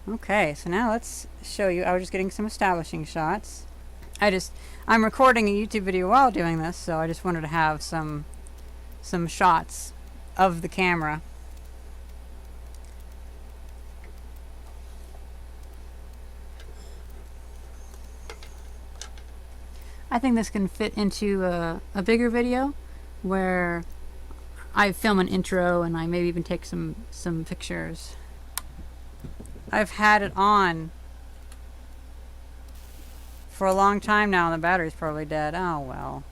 Okay, so now let's show you. I was just getting some establishing shots. I'm recording a YouTube video while doing this, so I just wanted to have some shots of the camera. I think this can fit into a bigger video where I film an intro and I maybe even take some pictures. I've had it on for a long time now and the battery's probably dead. Oh well.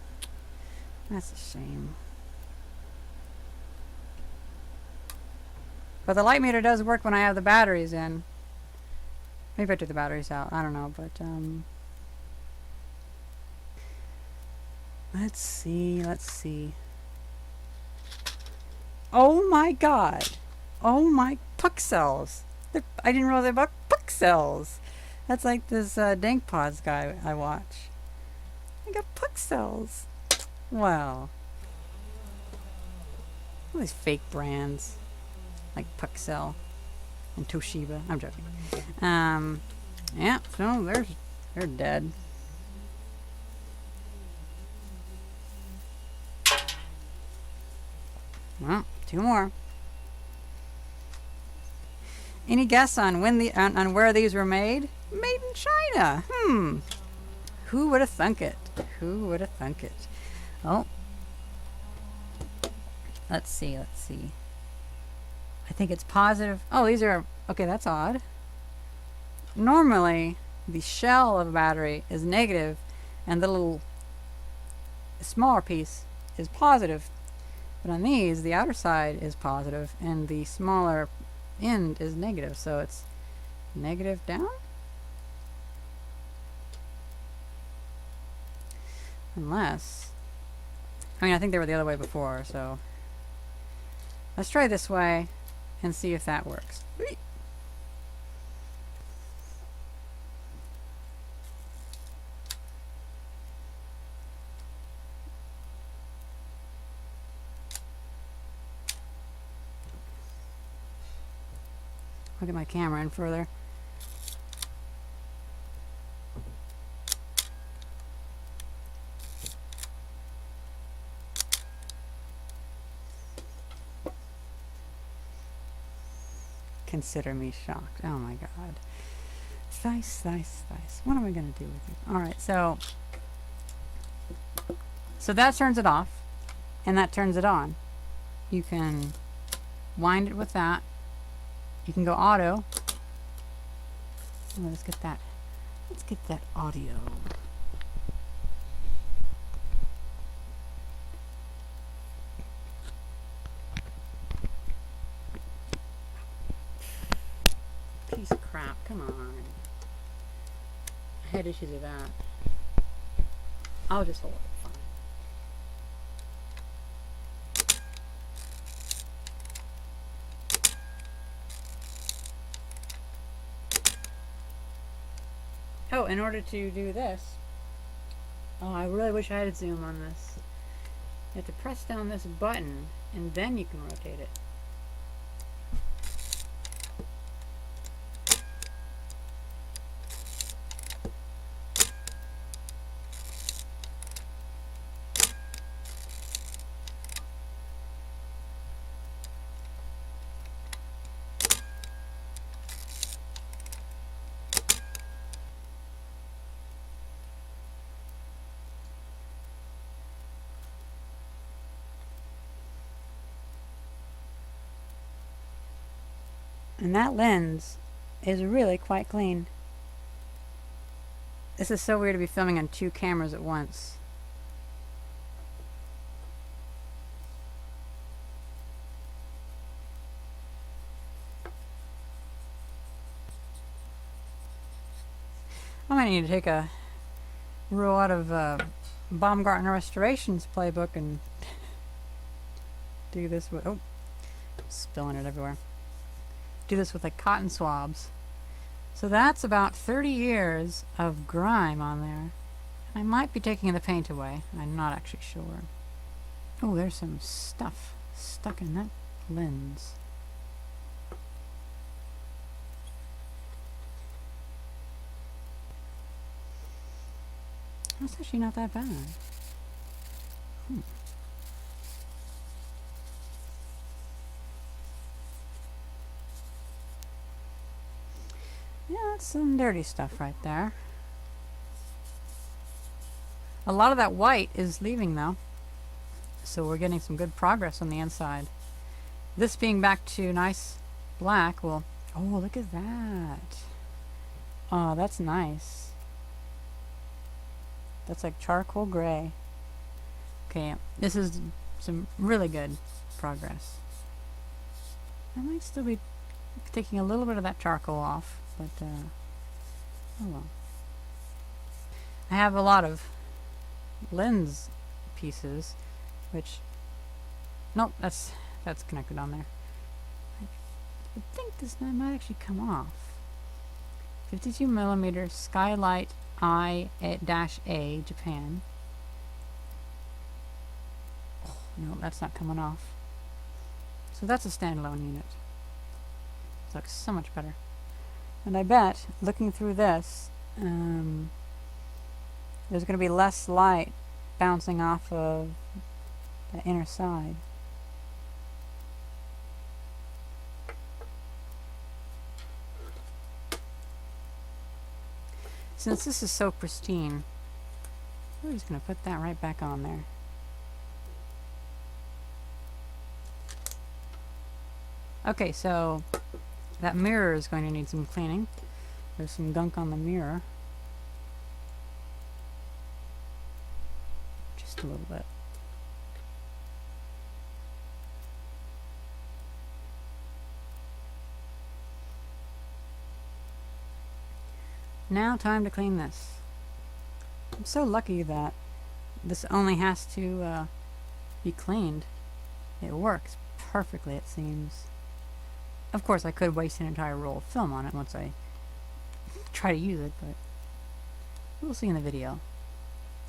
That's a shame. But the light meter does work when I have the batteries in. Maybe I took the batteries out. I don't know, but let's see. Oh my god. Oh my pixels. I didn't realize about pixels. That's like this Dank Pods guy I watch. I got pixels. Wow. All these fake brands like Puxel and Toshiba. I'm joking. Yeah, so they're dead. Well, two more. Any guess on on where these were made? Made in China. Who would have thunk it? Who would have thunk it? Oh. Let's see. I think it's positive. Oh, these are... Okay, that's odd. Normally, the shell of a battery is negative, and the little smaller piece is positive. But on these, the outer side is positive, and the smaller end is negative, so it's negative down? Unless... I mean, I think they were the other way before, so... Let's try this way and see if that works. I'll get my camera in further. Consider me shocked. Oh my god. Thice. What am I going to do with you? Alright, so that turns it off, and that turns it on. You can wind it with that. You can go auto. Let's get that audio. Piece of crap, come on. I had issues with that. I'll just hold it, fine. Oh, in order to do this, oh, I really wish I had zoom on this. You have to press down this button, and then you can rotate it. And that lens is really quite clean. This is so weird to be filming on two cameras at once. I might need to take a rule out of Baumgartner Restoration's playbook and do this with... Oh, spilling it everywhere. Do this with like cotton swabs. So that's about 30 years of grime on there. I might be taking the paint away. I'm not actually sure. Oh, there's some stuff stuck in that lens. That's actually not that bad. Yeah, that's some dirty stuff right there. A lot of that white is leaving though, so we're getting some good progress on the inside. This being back to nice black will... Oh, look at that. Oh, that's nice. That's like charcoal gray. Okay, this is some really good progress. I might still be taking a little bit of that charcoal off, but oh well. I have a lot of lens pieces, which... Nope, that's connected on there. I think this might actually come off. 52mm Skylight I-A Japan. Oh, no, that's not coming off. So that's a standalone unit. It looks so much better. And I bet, looking through this, there's going to be less light bouncing off of the inner side. Since this is so pristine, we're just going to put that right back on there. Okay, so that mirror is going to need some cleaning. There's some gunk on the mirror. Just a little bit. Now time to clean this. I'm so lucky that this only has to be cleaned. It works perfectly, it seems. Of course, I could waste an entire roll of film on it once I try to use it, but we'll see in the video.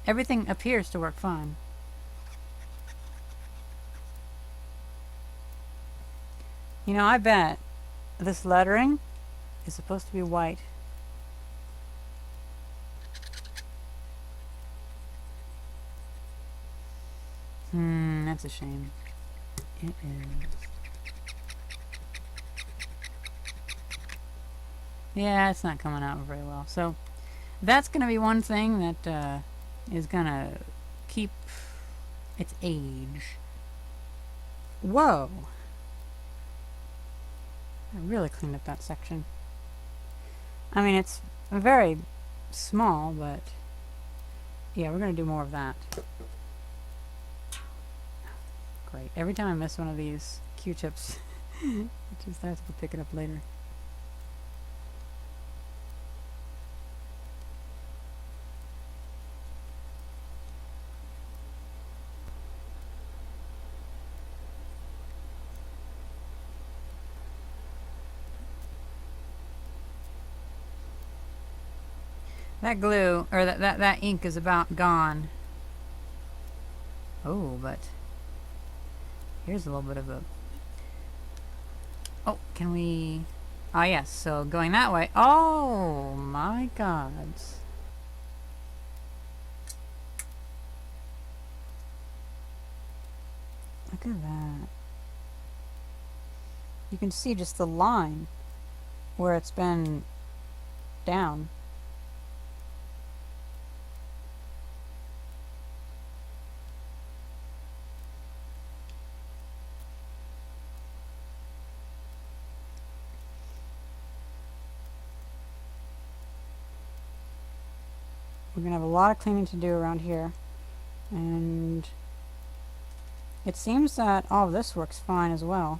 Everything appears to work fine. You know, I bet this lettering is supposed to be white. That's a shame. It is. Yeah, it's not coming out very well. So that's going to be one thing that is going to keep its age. Whoa! I really cleaned up that section. I mean, it's very small, but yeah, we're going to do more of that. Great. Every time I miss one of these Q-tips, it just has to pick it up later. That glue, or that ink is about gone. Oh, but here's a little bit of a... Oh, can we... Ah, yes, so going that way. Oh, my gods. Look at that. You can see just the line where it's been down. We're going to have a lot of cleaning to do around here, and it seems that all of this works fine as well.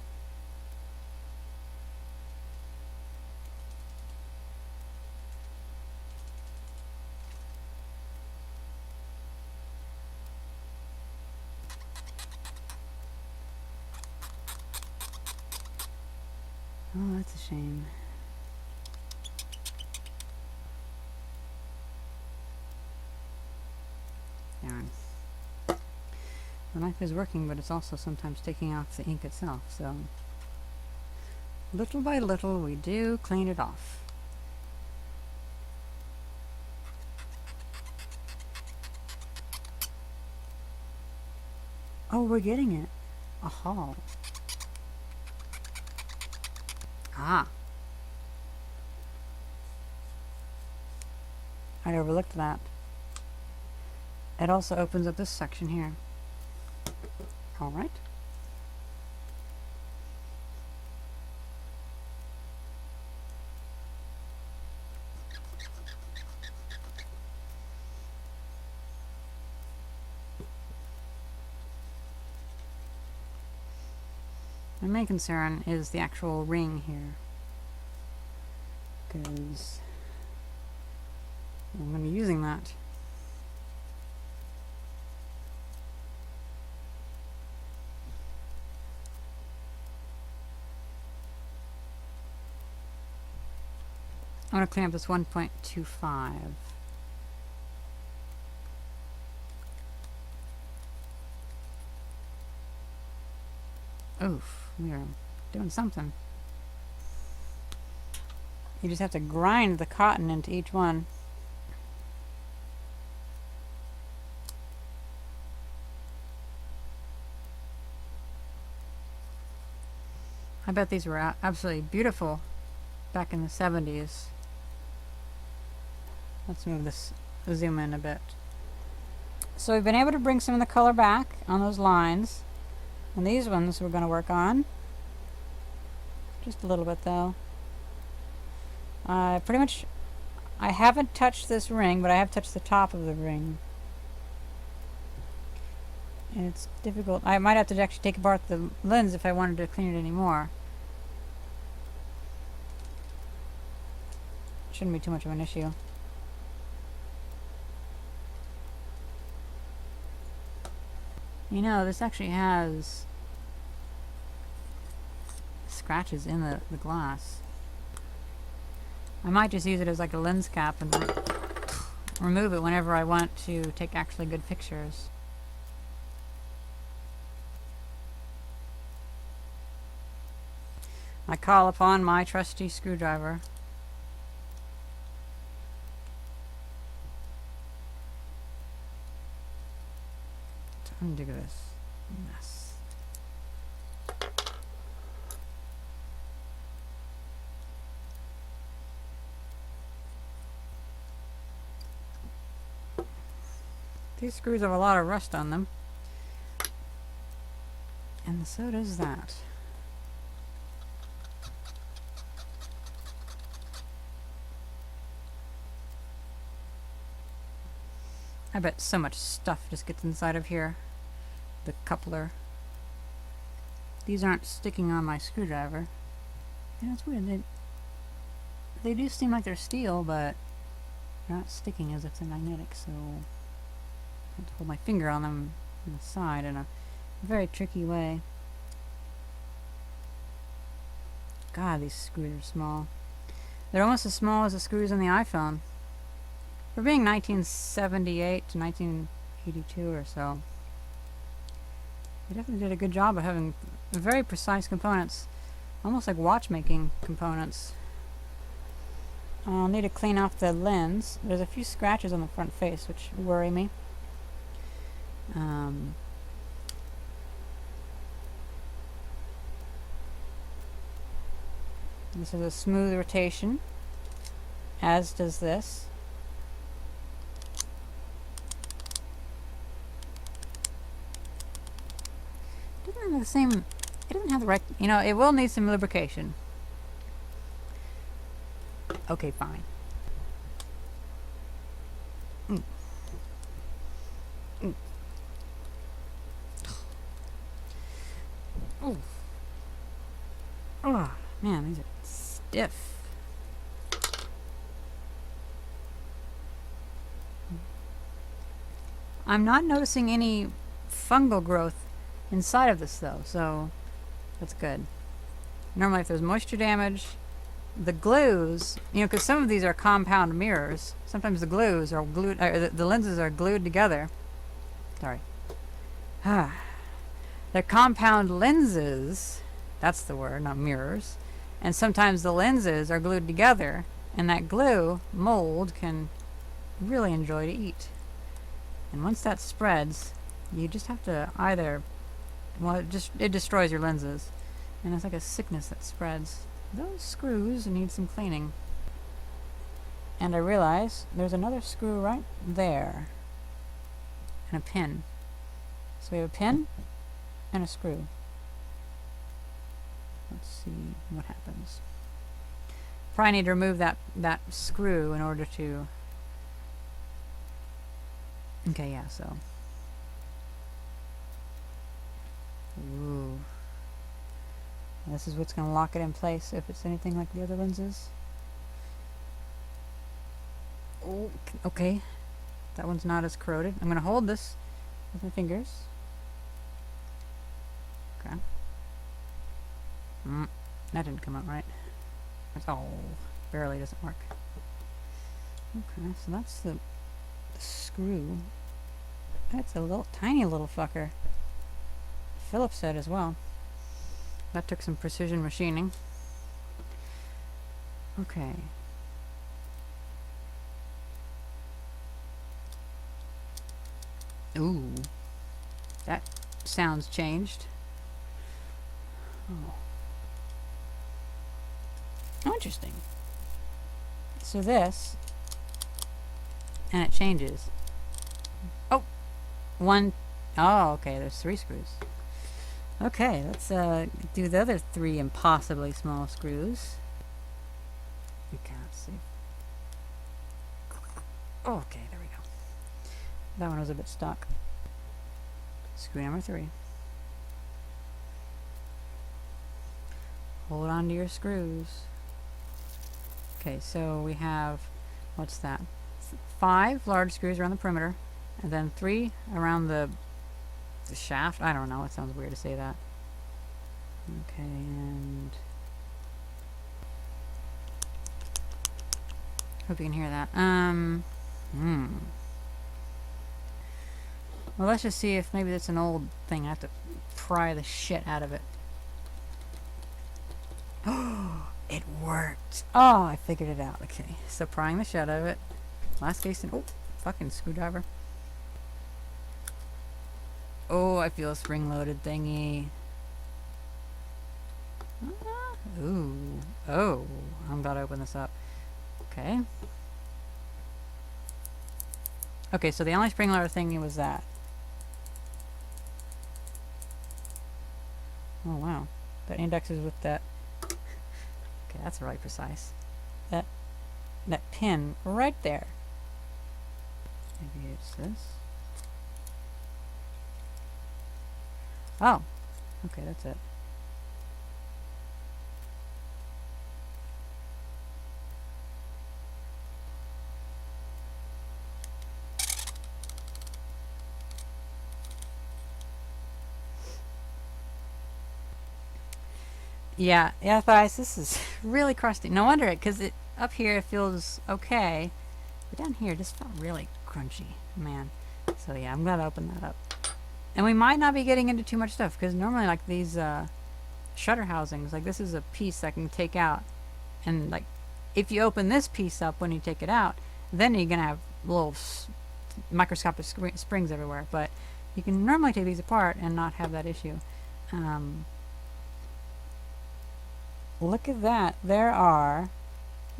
Oh, that's a shame. Darn. The knife is working, but it's also sometimes taking off the ink itself, so little by little we do clean it off. Oh, we're getting it. A hull. Ah. I overlooked that. It also opens up this section here. All right. My main concern is the actual ring here, because I'm going to be using that. I want to clean up this 1.25. Oof, we are doing something. You just have to grind the cotton into each one. I bet these were absolutely beautiful back in the 70s. Let's move this, zoom in a bit. So we've been able to bring some of the color back on those lines. And these ones we're going to work on. Just a little bit though. Pretty much, I haven't touched this ring, but I have touched the top of the ring. And it's difficult. I might have to actually take apart the lens if I wanted to clean it anymore. Shouldn't be too much of an issue. You know, this actually has scratches in the glass. I might just use it as like a lens cap and remove it whenever I want to take actually good pictures. I call upon my trusty screwdriver. To undo this mess. These screws have a lot of rust on them. And so does that. I bet so much stuff just gets inside of here. The coupler. These aren't sticking on my screwdriver. Yeah, it's weird. They do seem like they're steel, but they're not sticking as if they're magnetic, so I have to hold my finger on them on the side in a very tricky way. God, these screws are small. They're almost as small as the screws in the iPhone. For being 1978 to 1982 or so, they definitely did a good job of having very precise components, almost like watchmaking components. I'll need to clean off the lens. There's a few scratches on the front face which worry me. This is a smooth rotation, as does this. It doesn't have the same, it doesn't have the right, you know, it will need some lubrication. Okay, fine. Oh. Oh, man, these are stiff. I'm not noticing any fungal growth inside of this though, so that's good. Normally if there's moisture damage, the glues, you know, because some of these are compound mirrors, sometimes the glues are glued, the lenses are glued together. Sorry. They're compound lenses, that's the word, not mirrors. And sometimes the lenses are glued together, and that glue mold can really enjoy to eat. And once that spreads, you just have to either well, it destroys your lenses. And it's like a sickness that spreads. Those screws need some cleaning. And I realize there's another screw right there. And a pin. So we have a pin and a screw. Let's see what happens. Probably need to remove that screw in order to... Okay, yeah, so... Ooh. This is what's going to lock it in place if it's anything like the other lenses. Oh, okay. That one's not as corroded. I'm going to hold this with my fingers. Okay. That didn't come out right. Oh, barely doesn't work. Okay, so that's the screw. That's a little tiny little fucker. Phillips said as well. That took some precision machining. Okay. Ooh. That sounds changed. Oh. Oh, interesting. So this, and it changes. Oh! One. Oh, okay, there's 3 screws. Okay, let's do the other 3 impossibly small screws. Okay, let's see. Oh, okay, there we go. That one was a bit stuck. Screw number 3. Hold on to your screws. Okay, so we have, what's that? 5 large screws around the perimeter, and then 3 around the shaft. I don't know, it sounds weird to say that. Okay, and hope you can hear that. Well, let's just see if maybe that's an old thing. I have to pry the shit out of it. Oh, it worked. Oh, I figured it out. Okay, so prying the shit out of it. Last case in... Oh, fucking screwdriver. Oh, I feel a spring-loaded thingy. Ooh. Oh, I'm about to open this up. Okay. Okay, so the only spring-loaded thingy was that. Oh, wow. That indexes with that. Okay, that's really precise. That pin right there. Maybe it's this. Oh, okay, that's it. Yeah, guys, this is really crusty. No wonder it, because up here it feels okay, but down here it just felt really crunchy, man. So yeah, I'm glad I opened that up. And we might not be getting into too much stuff, because normally like these shutter housings, like this is a piece I can take out, and like if you open this piece up when you take it out, then you're gonna have little microscopic springs everywhere. But you can normally take these apart and not have that issue. Look at that. There are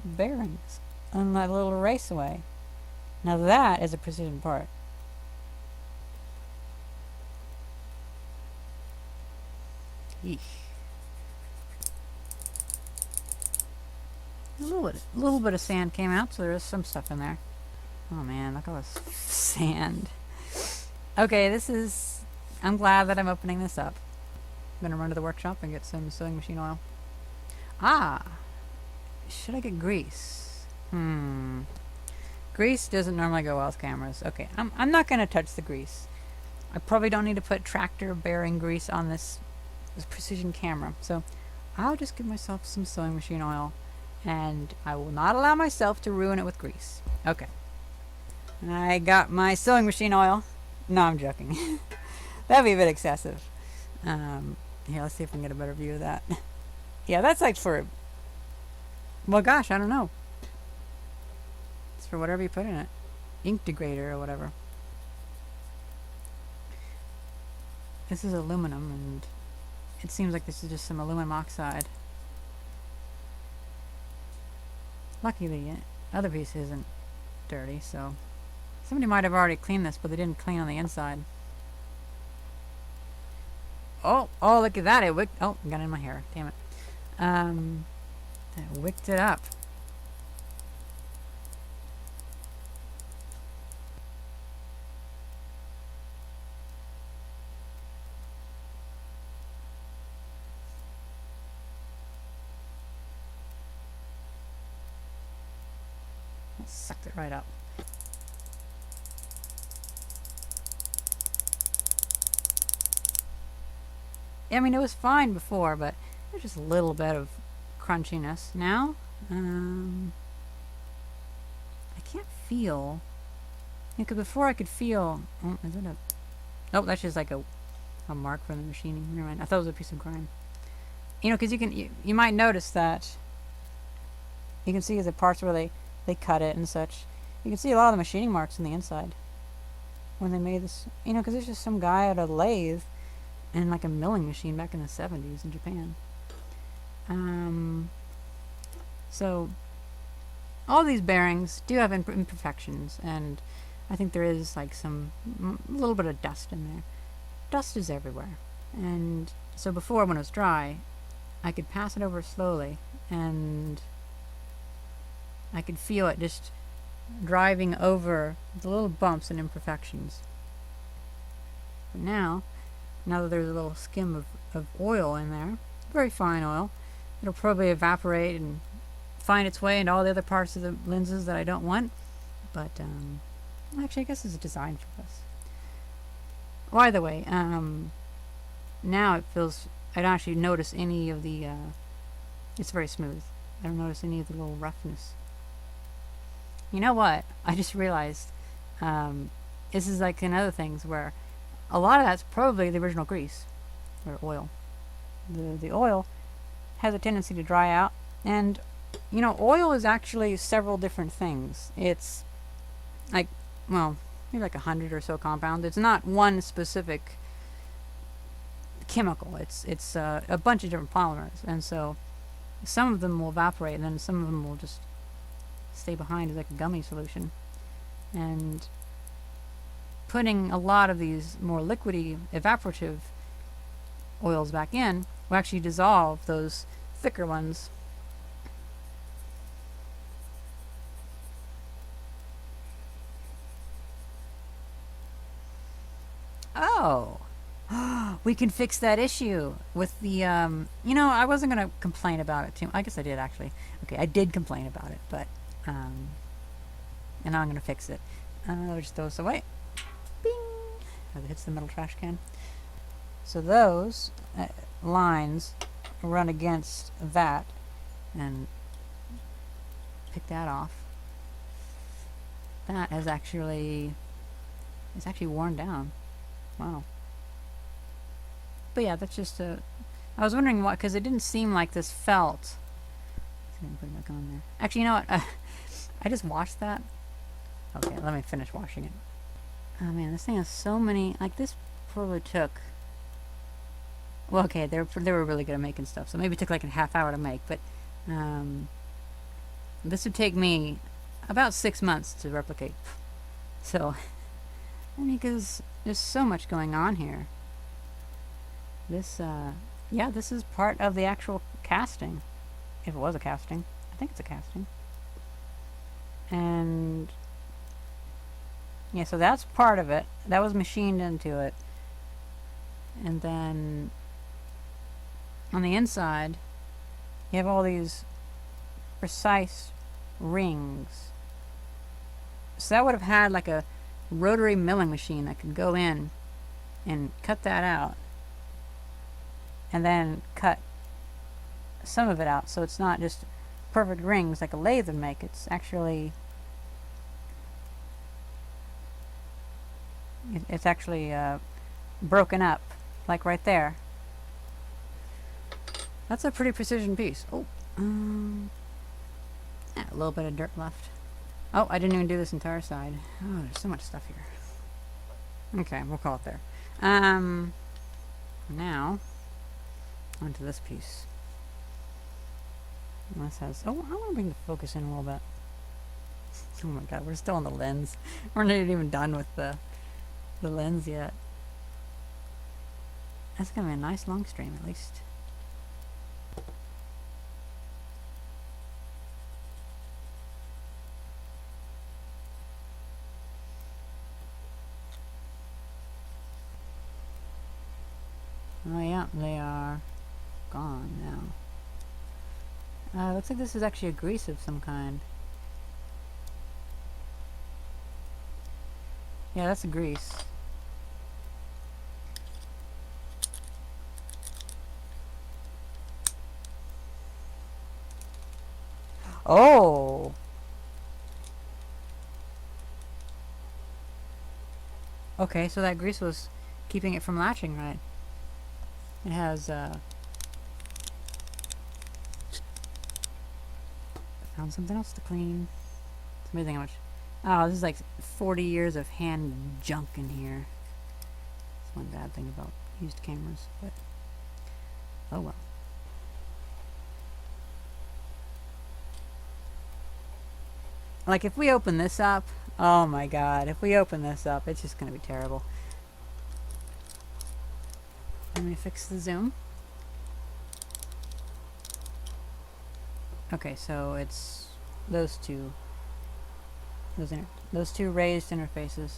bearings on that little raceway. Now that is a precision part. Eesh. A little bit of sand came out, so there is some stuff in there. Oh man, look at all this sand. Okay, I'm glad that I'm opening this up. I'm gonna run to the workshop and get some sewing machine oil. Ah, should I get grease? Grease doesn't normally go well with cameras. Okay, I'm not gonna touch the grease. I probably don't need to put tractor bearing grease on this precision camera, so I'll just give myself some sewing machine oil, and I will not allow myself to ruin it with grease. Okay, I got my sewing machine oil. No, I'm joking. That'd be a bit excessive. Here, let's see if we can get a better view of that. Yeah, that's like for, well, gosh, I don't know. It's for whatever you put in it. Ink degrader or whatever. this is aluminum, and it seems like this is just some aluminum oxide. Lucky the other piece isn't dirty, so somebody might have already cleaned this, but they didn't clean on the inside. Oh, look at that! It wicked. Oh, got it in my hair. Damn it. That wicked it up. Sucked it right up. I mean, it was fine before, but there's just a little bit of crunchiness. Now, I can't feel. Because before I could feel. Oh, is it a? Oh, that's just like a mark from the machining. Never mind. I thought it was a piece of grime. You know, because you might notice that. You can see the parts where they cut it and such. You can see a lot of the machining marks on the inside when they made this. You know, because there's just some guy at a lathe and like a milling machine back in the 70s in Japan. So all these bearings do have imperfections, and I think there is like a little bit of dust in there. Dust is everywhere, and so before, when it was dry, I could pass it over slowly, and I could feel it just driving over the little bumps and imperfections. But now that there's a little skim of oil in there, very fine oil, it'll probably evaporate and find its way into all the other parts of the lenses that I don't want. But actually, I guess it's designed for this. Well, either way, now it feels. I don't actually notice any of the. It's very smooth. I don't notice any of the little roughness. You know what? I just realized this is like another things where a lot of that's probably the original grease or oil. The oil has a tendency to dry out, and you know, oil is actually several different things. It's like, well, maybe like 100 or so compounds. It's not one specific chemical. It's a bunch of different polymers, and so some of them will evaporate, and then some of them will just stay behind as like a gummy solution. And putting a lot of these more liquidy, evaporative oils back in will actually dissolve those thicker ones. Oh, we can fix that issue with the, you know, I wasn't going to complain about it too. I guess I did actually. Okay, I did complain about it, but, and now I'm going to fix it. I'll just throw this away. Bing! As it hits the metal trash can. So those lines run against that, and pick that off. That has actually, it's actually worn down. Wow. But yeah, that's just a. I was wondering why, because it didn't seem like this felt. I'm gonna put it back on there. Actually, you know what? I just washed that. Okay, let me finish washing it. Oh man, this thing has so many. Like this probably took. Well, okay, they were really good at making stuff, so maybe it took like a half hour to make. But this would take me about 6 months to replicate. So, I mean, because there's so much going on here. This, yeah, this is part of the actual casting. If it was a casting. I think it's a casting. And, yeah, so that's part of it. That was machined into it. And then, on the inside, you have all these precise rings. So that would have had like a rotary milling machine that could go in and cut that out, and then cut some of it out, so it's not just perfect rings like a lathe would make. It's actually broken up, like right there. That's a pretty precision piece. Oh, yeah, a little bit of dirt left. Oh, I didn't even do this entire side. Oh, there's so much stuff here. Okay, we'll call it there. Now, onto this piece. And this has, oh, I want to bring the focus in a little bit. Oh my god, we're still on the lens. We're not even done with the lens yet. That's gonna be a nice long stream, at least. Oh yeah, they are gone now. Looks like this is actually a grease of some kind. Yeah, that's a grease. Oh! Okay, so that grease was keeping it from latching right. It has, found something else to clean. It's amazing how much. Oh, this is like 40 years of hand junk in here. That's one bad thing about used cameras, but oh well. Like if we open this up, oh my god, if we open this up, it's just gonna be terrible. Let me fix the zoom. Okay, so it's those two. Those two raised interfaces.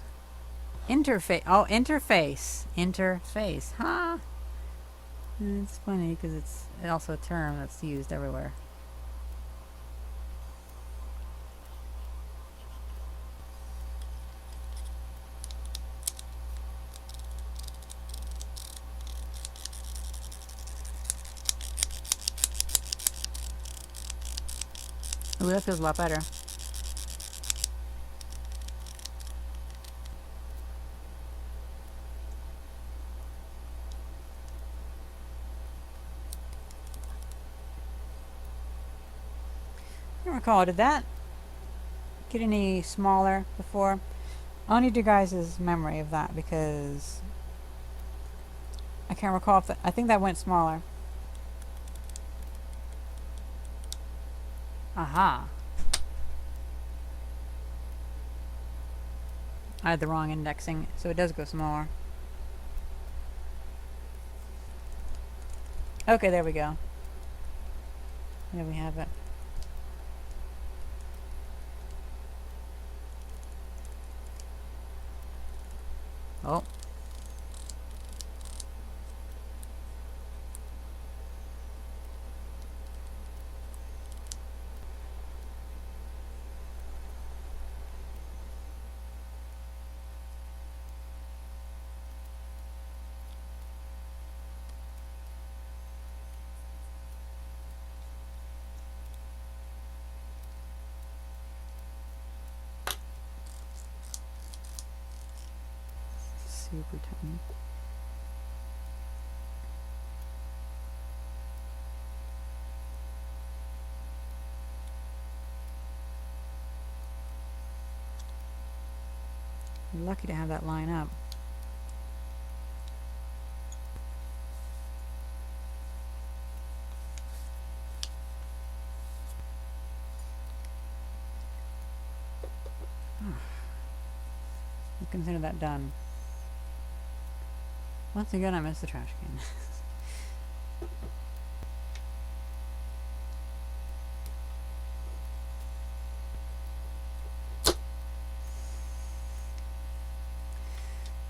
Interface. Oh, interface. Interface. Huh? It's funny because it's also a term that's used everywhere. Ooh, that feels a lot better. I don't recall, did that get any smaller before? I'll need you guys' memory of that because I can't recall if that, I think that went smaller. Aha. I had the wrong indexing, so it does go smaller. Okay, there we go. There we have it. Oh. Super tiny. You're lucky to have that line up. I consider that done. Once again, I missed the trash can.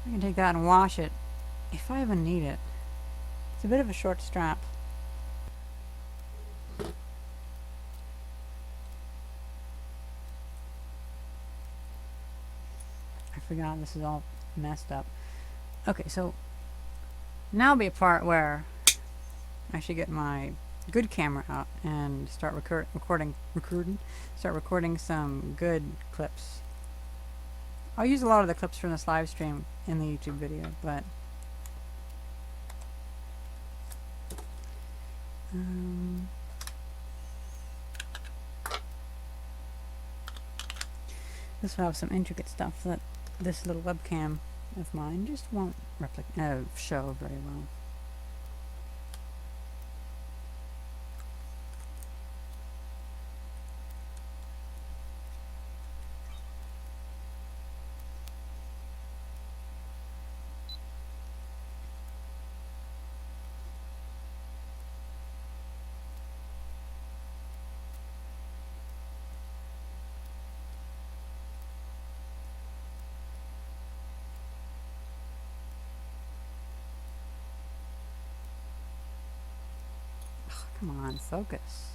I can take that and wash it if I even need it. It's a bit of a short strap. I forgot this is all messed up. Okay, so now will be a part where I should get my good camera out and start recording some good clips. I'll use a lot of the clips from this live stream in the YouTube video, but this will have some intricate stuff that this little webcam of mine just won't show very well. Come on, focus.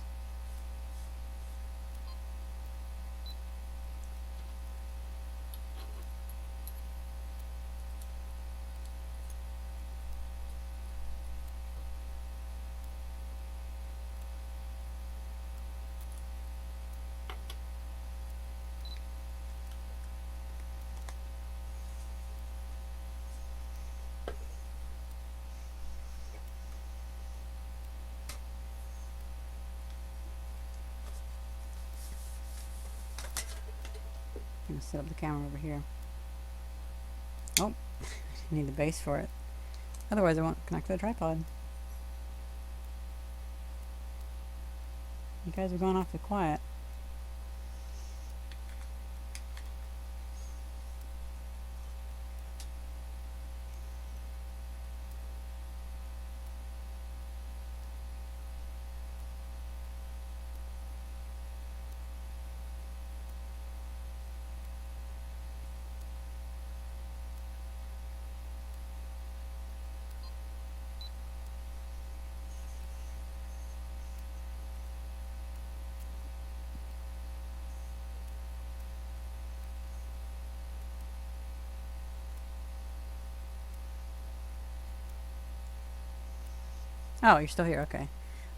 I'm going to set up the camera over here. Oh, I need the base for it. Otherwise I won't connect to the tripod. You guys are going awfully quiet. Oh, you're still here, okay.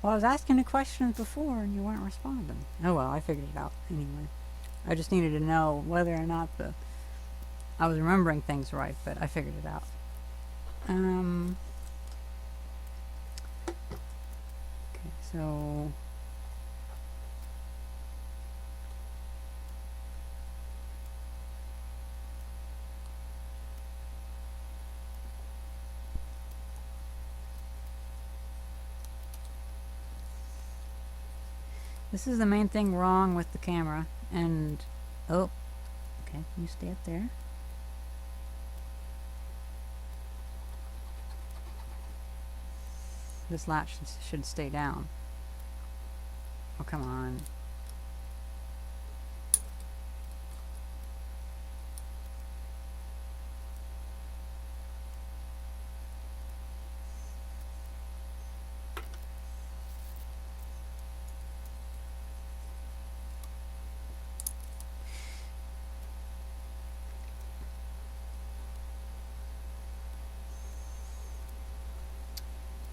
Well, I was asking the questions before and you weren't responding. Oh well, I figured it out anyway. I just needed to know whether or not I was remembering things right, but I figured it out. Okay, so this is the main thing wrong with the camera, and oh, okay, you stay up there. This latch should stay down. Oh, come on.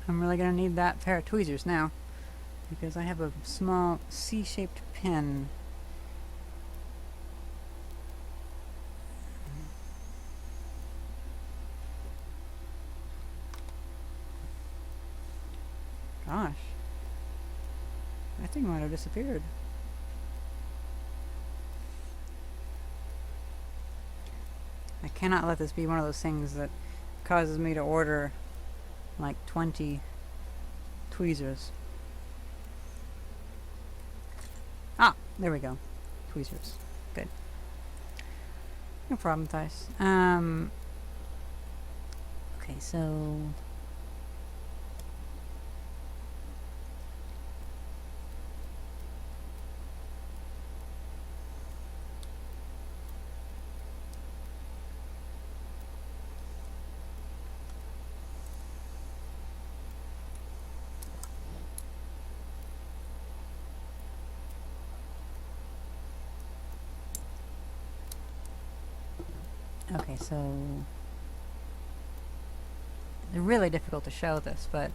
I'm really going to need that pair of tweezers now, because I have a small C-shaped pin. Gosh, that thing might have disappeared. I cannot let this be one of those things that causes me to order like 20 tweezers. Ah, there we go. Tweezers. Good. No problem, Thais. Okay, so okay, so they're really difficult to show this, but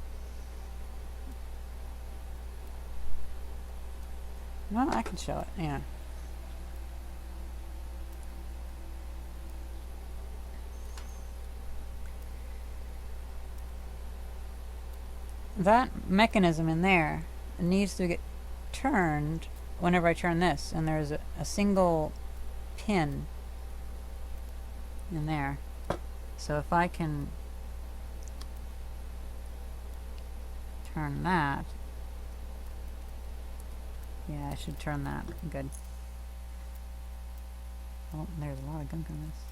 well, I can show it, yeah. That mechanism in there needs to get turned whenever I turn this, and there's a single pin in there. So if I can turn that, yeah, I should turn that. Good. Oh, there's a lot of gunk on this.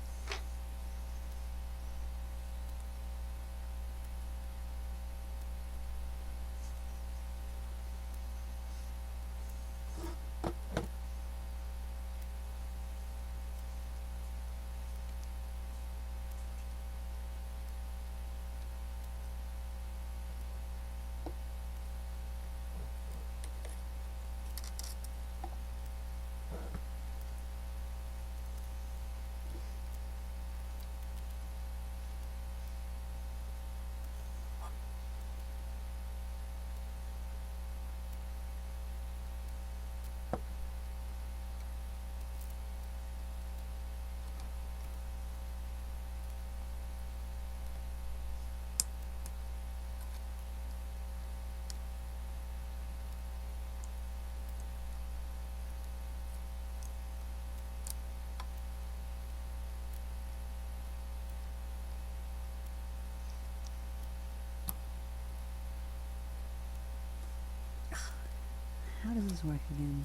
how does this work again?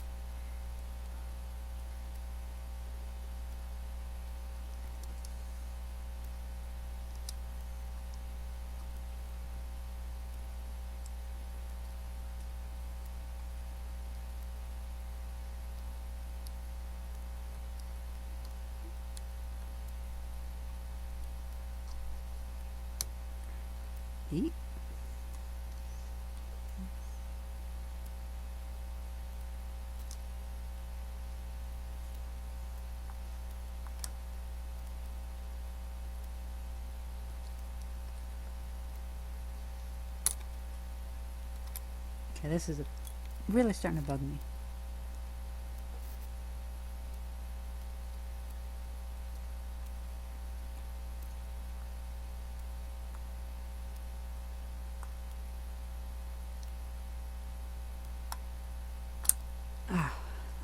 Eat. Okay, this is really starting to bug me.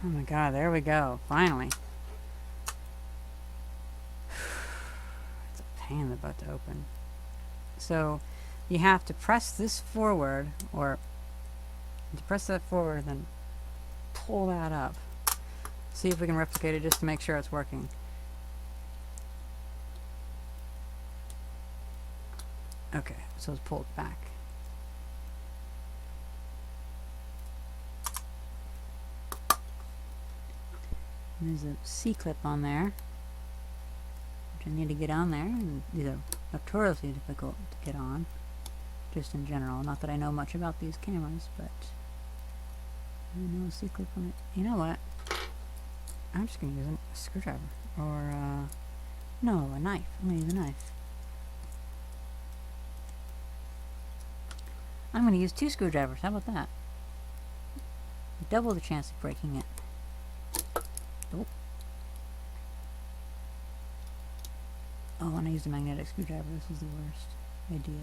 Oh my god, there we go, finally. It's a pain in the butt to open. So you have to press this forward, or to press that forward, then pull that up. See if we can replicate it just to make sure it's working. Okay, so it's pulled back. There's a C-clip on there, which I need to get on there, and these are notoriously difficult to get on, just in general. Not that I know much about these cameras, but I know a C-clip on it. You know what? I'm just going to use a screwdriver, or, no, a knife. I'm going to use a knife. I'm going to use 2 screwdrivers. How about that? Double the chance of breaking it. Oh. Oh, when I used a magnetic screwdriver, this was the worst idea.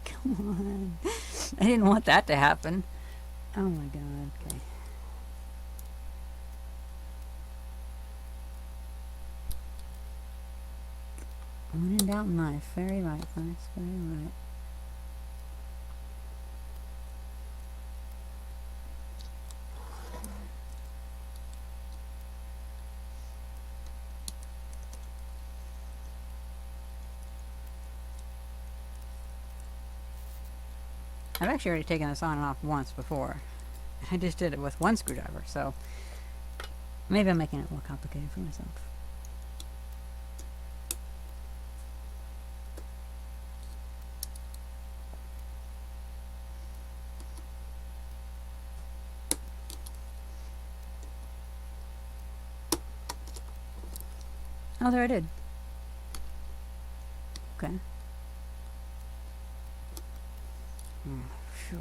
Come on. I didn't want that to happen. Oh my god, okay. When in doubt, knife. Very right, thanks. Very right. I've actually already taken this on and off once before. I just did it with 1 screwdriver, so maybe I'm making it more complicated for myself. Oh, there I did. Okay. Phew.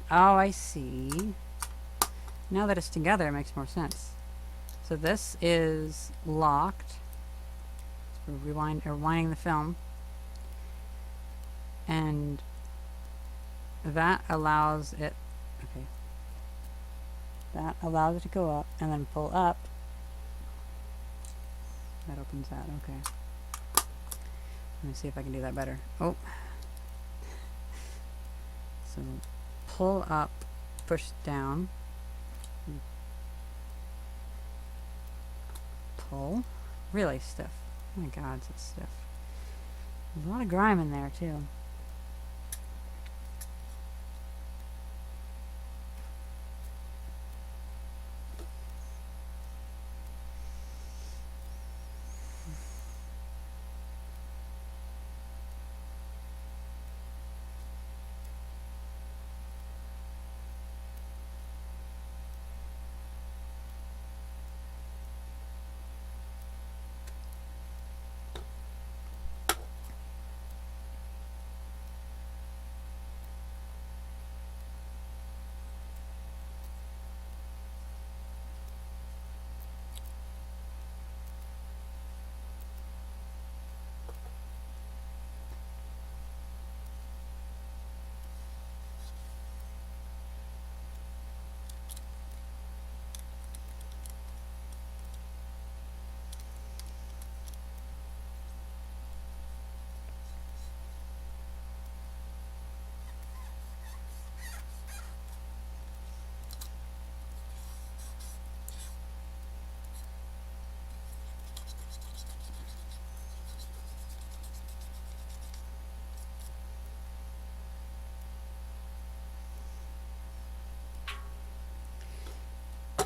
Oh, I see. Now that it's together, it makes more sense. So this is locked. We're rewinding the film. And that allows it, okay, that allows it to go up and then pull up. That opens that, okay. Let me see if I can do that better. Oh. So pull up, push down, pull. Really stiff. Oh my god, it's stiff. There's a lot of grime in there too.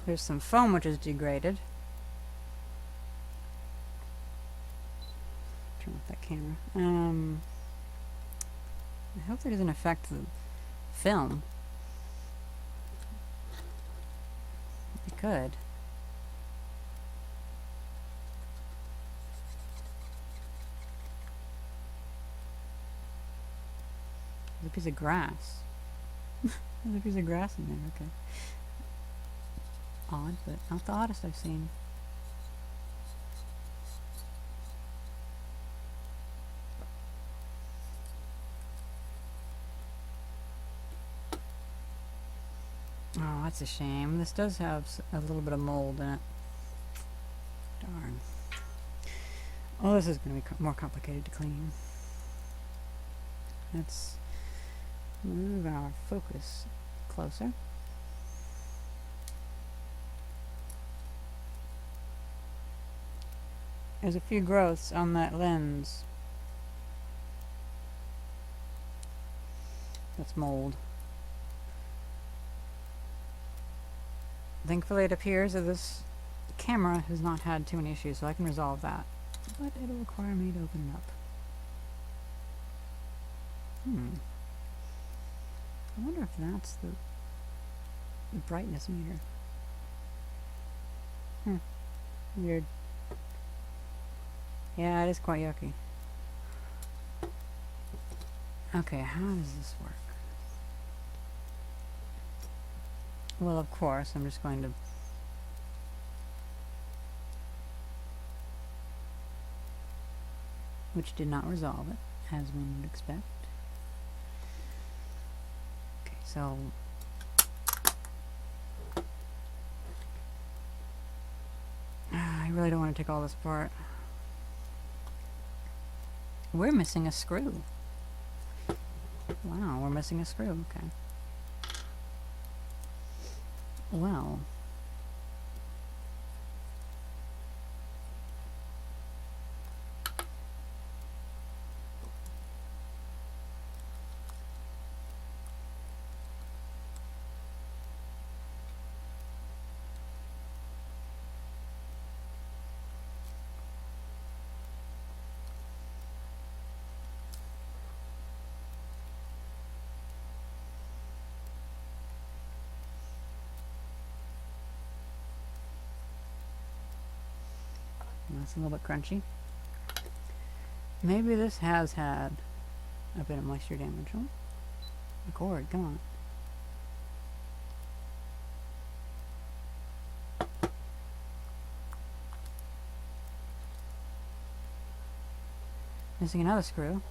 There's some foam which is degraded. Turn off that camera. I hope that doesn't affect the film. It could. There's a piece of grass. There's a piece of grass in there, okay. Odd, but not the oddest I've seen. Oh, that's a shame. This does have a little bit of mold in it. Darn. Oh, this is going to be more complicated to clean. Let's move our focus closer. There's a few growths on that lens. That's mold. Thankfully it appears that this camera has not had too many issues, so I can resolve that. But it'll require me to open it up. I wonder if that's the brightness meter. Weird. Yeah, it is quite yucky. Okay, how does this work? Well, of course, I'm just going to which did not resolve it, as one would expect. Okay, so I really don't want to take all this apart. We're missing a screw. Wow, we're missing a screw. Okay. Well. That's a little bit crunchy. Maybe this has had a bit of moisture damage. Oh, the cord, come on. Missing another screw.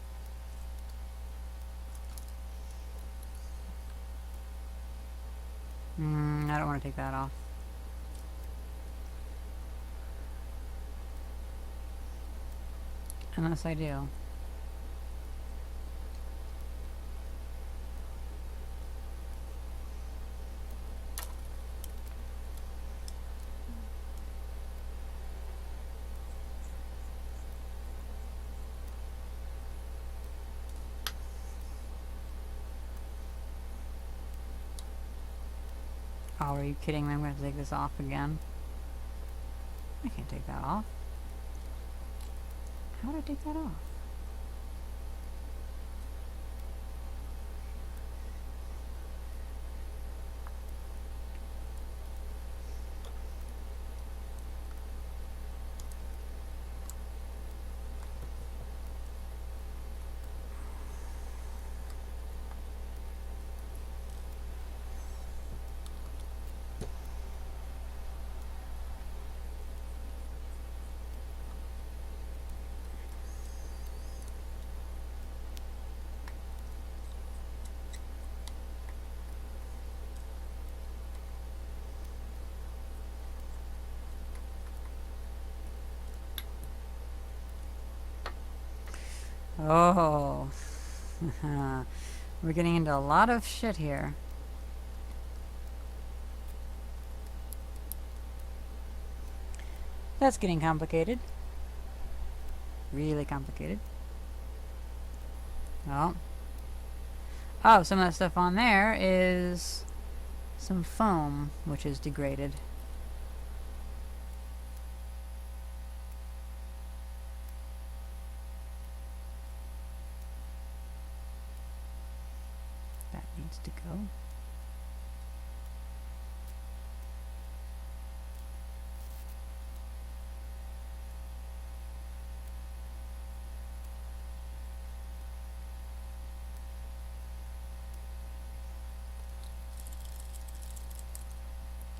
I don't want to take that off. Unless I do. Oh, are you kidding me? I'm going to take this off again. I can't take that off. How did I take that off? Oh, we're getting into a lot of shit here. That's getting complicated. Really complicated. Oh. Oh, some of that stuff on there is some foam, which is degraded.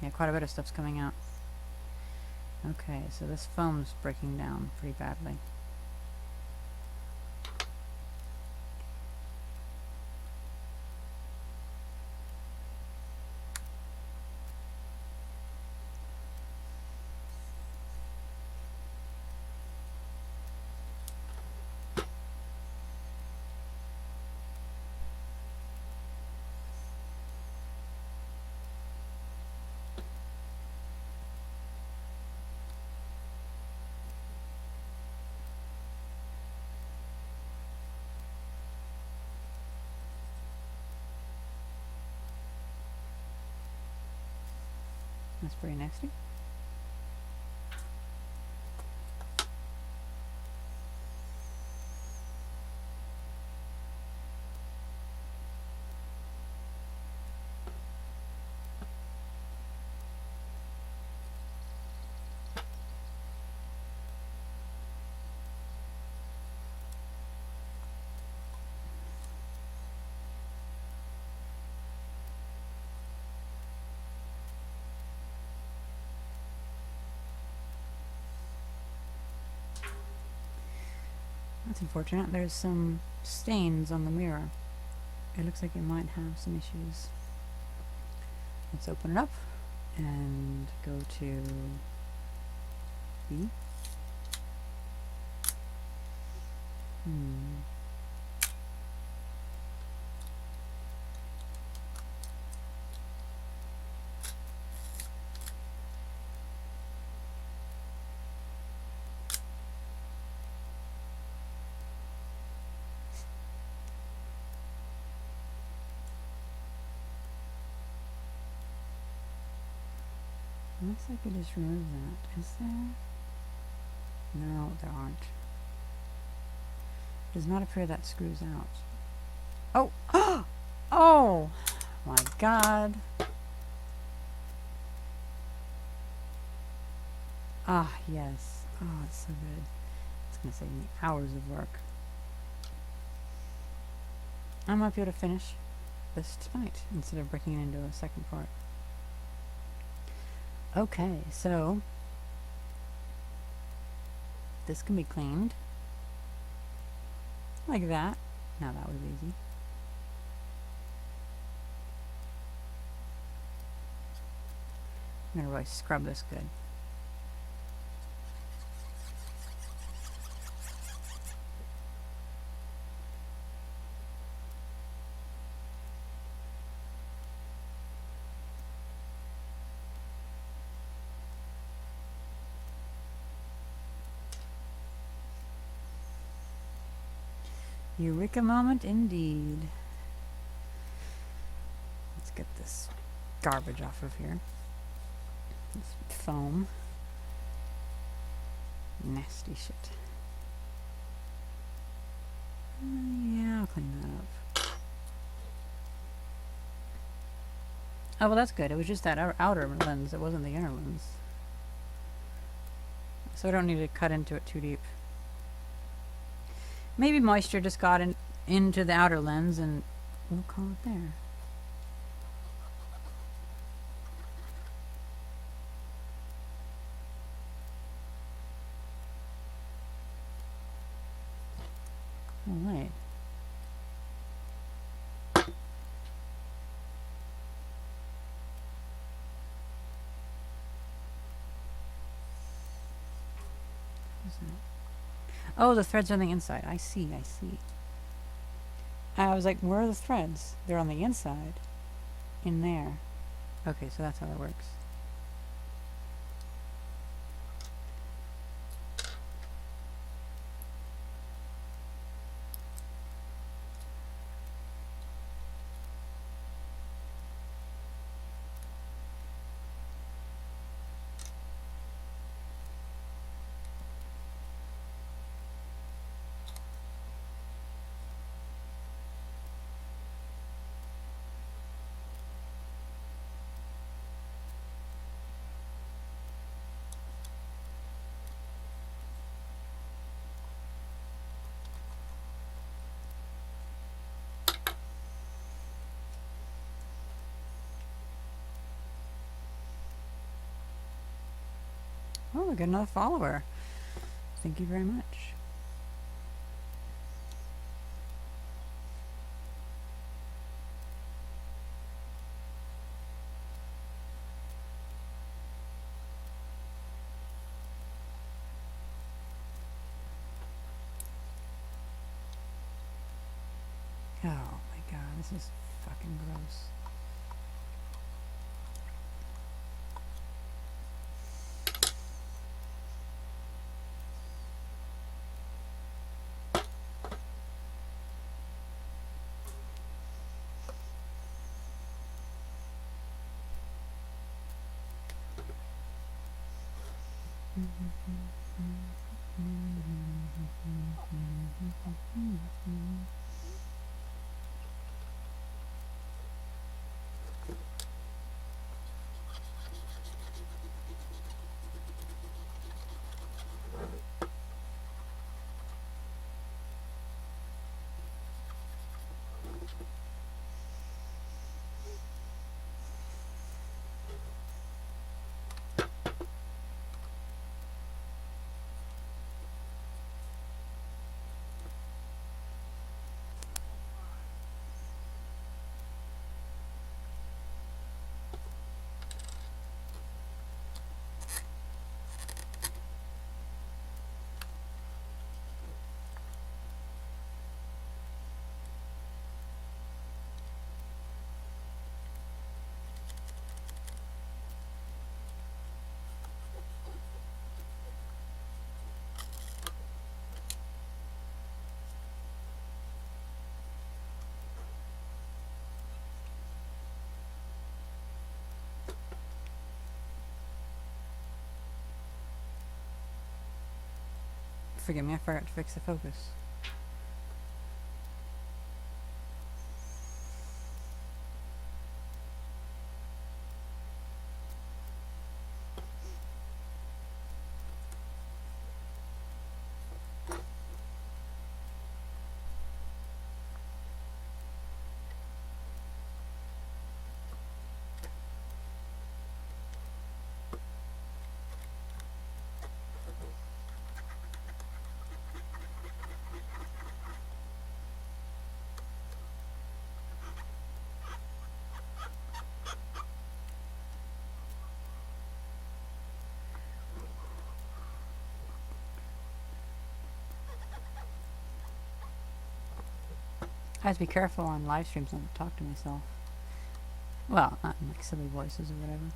Yeah, quite a bit of stuff's coming out. Okay, so this foam's breaking down pretty badly. That's pretty nasty. That's unfortunate. There's some stains on the mirror. It looks like it might have some issues. Let's open it up and go to B. Looks like I just removed that. Is there? No, there aren't. Does not appear that screws out. Oh! Oh! My God. Ah, yes. Oh, it's so good. It's going to save me hours of work. I might be able to finish this tonight instead of breaking it into a second part. Okay, so this can be cleaned like that. Now that was easy. I'm gonna really scrub this good. Eureka moment indeed. Let's get this garbage off of here. This foam. Nasty shit. Yeah, I'll clean that up. Oh, well, that's good. It was just that outer lens. It wasn't the inner lens. So I don't need to cut into it too deep. Maybe moisture just got into the outer lens and we'll call it there. All right. What's that? Oh, the threads are on the inside. I see, I see. I was like, where are the threads? They're on the inside. In there. Okay, so that's how that works. Oh, we got another follower. Thank you very much. Oh my god, this is fucking gross. Forgive me, I forgot to fix the focus. I have to be careful on live streams not to talk to myself. Well, not in like silly voices or whatever.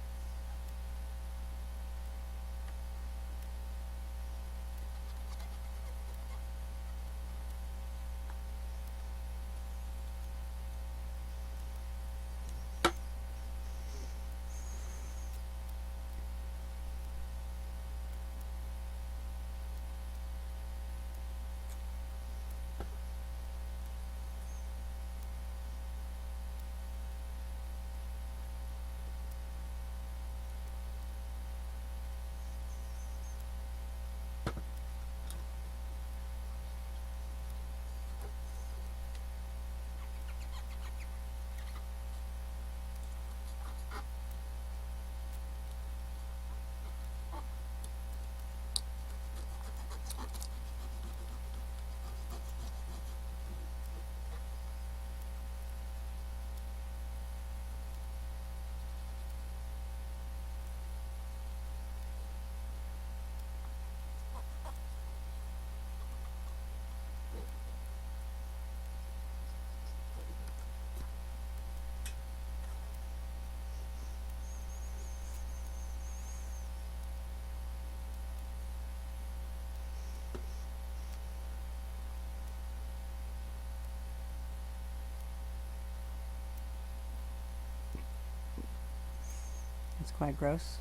It's quite gross.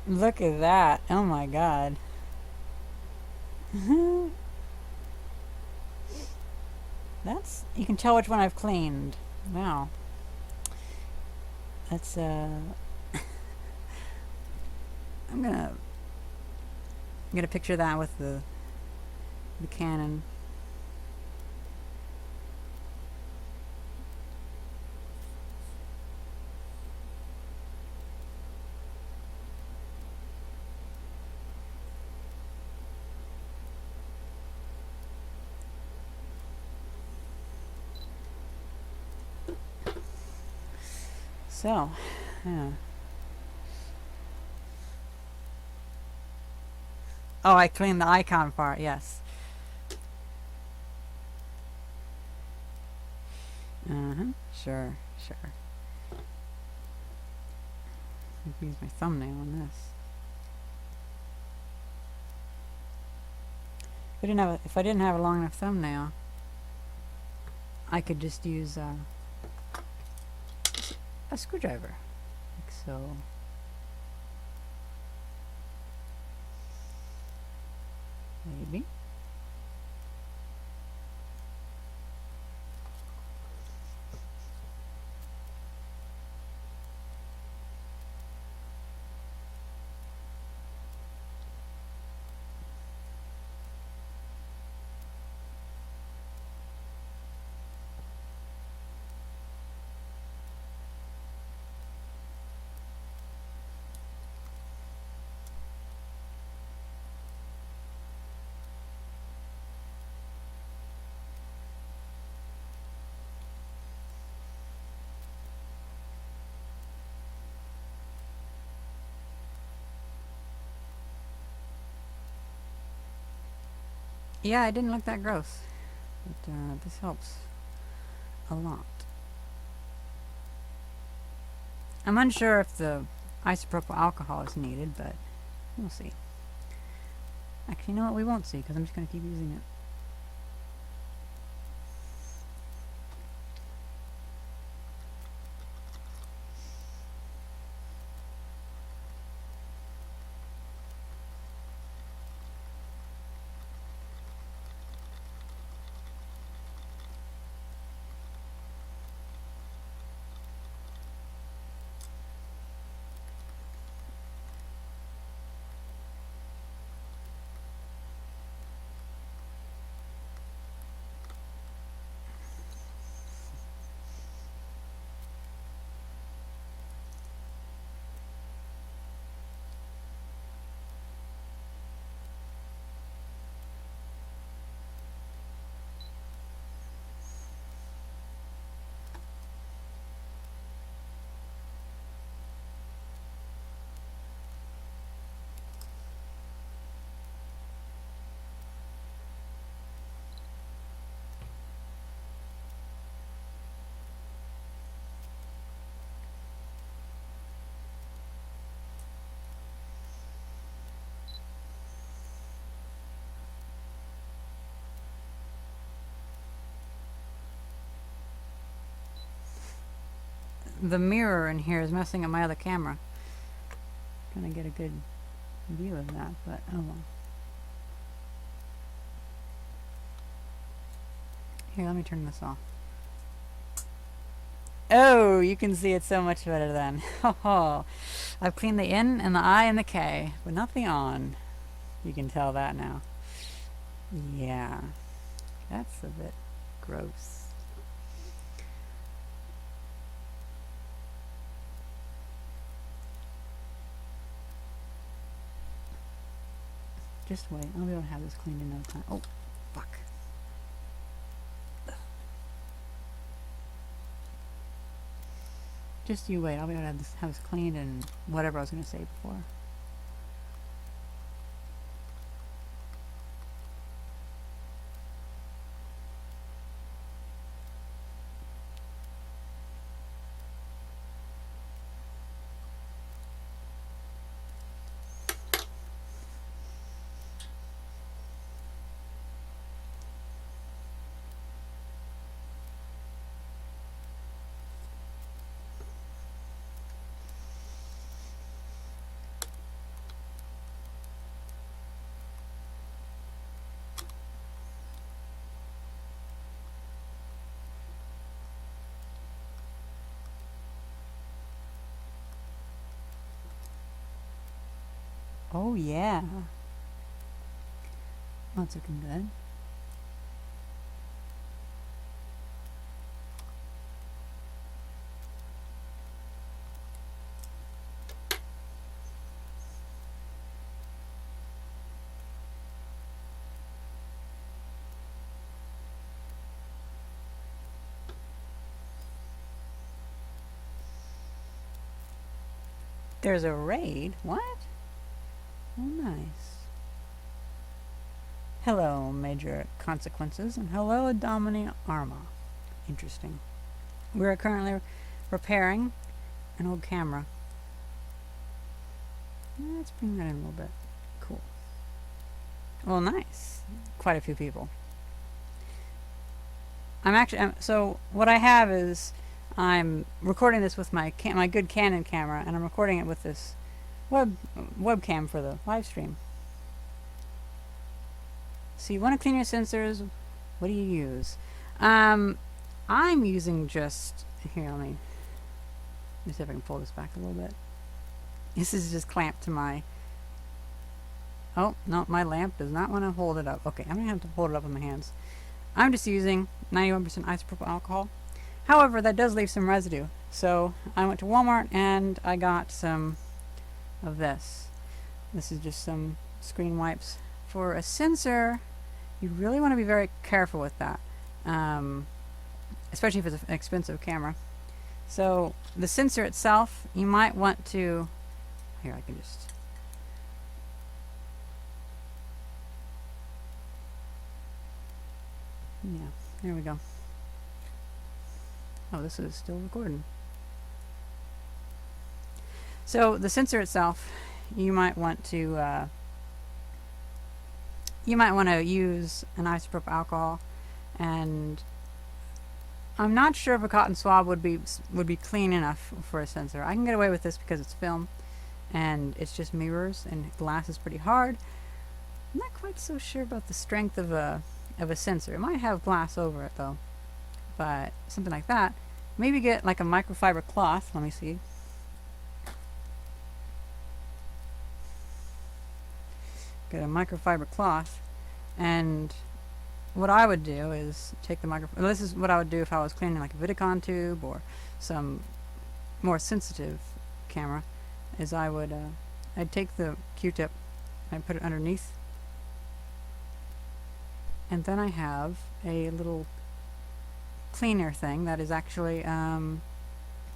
Look at that. Oh my god. That's, you can tell which one I've cleaned. Wow. That's I'm gonna get a picture of that with the Canon. So, yeah. Oh, I cleaned the icon part, yes. Sure, sure. I can use my thumbnail on this. If I didn't have a long enough thumbnail, I could just use a screwdriver, like so. Maybe. Yeah, it didn't look that gross. But this helps a lot. I'm unsure if the isopropyl alcohol is needed, but we'll see. Actually, you know what? We won't see because I'm just going to keep using it. The mirror in here is messing up my other camera. Trying to get a good view of that, but oh well. Here, let me turn this off. Oh, you can see it so much better then. Oh, I've cleaned the N and the I and the K, but not the on. You can tell that now. Yeah, that's a bit gross. Just wait, I'll be able to have this cleaned in no time. Oh, fuck. Just you wait, I'll be able to have this cleaned and whatever I was going to say before. Oh yeah. That's looking good. There's a raid? What? Oh, nice. Hello, Major Consequences, and hello, Domini Arma. Interesting. We're currently repairing an old camera. Let's bring that in a little bit. Cool. Well, nice. Quite a few people. So what I have is I'm recording this with my good Canon camera, and I'm recording it with this webcam for the live stream. So you want to clean your sensors. What do you use? I'm using just here. Let me see if I can pull this back a little bit. This is just clamped to my. Oh no, my lamp does not want to hold it up. Okay, I'm gonna have to hold it up with my hands. I'm just using 91% isopropyl alcohol. However, that does leave some residue. So I went to Walmart and I got some of this. This is just some screen wipes. For a sensor, you really want to be very careful with that, especially if it's an expensive camera. So the sensor itself, you might want to, here I can just, yeah, there we go. Oh, this is still recording. So the sensor itself, you might want to use an isopropyl alcohol, and I'm not sure if a cotton swab would be clean enough for a sensor. I can get away with this because it's film and it's just mirrors and glass is pretty hard. I'm not quite so sure about the strength of a sensor. It might have glass over it though, but something like that. Maybe get like a microfiber cloth. Let me see. Get a microfiber cloth, and what I would do is take the microfiber. This is what I would do if I was cleaning like a Vidicon tube or some more sensitive camera. Is I'd take the Q-tip, I'd put it underneath, and then I have a little cleaner thing that is actually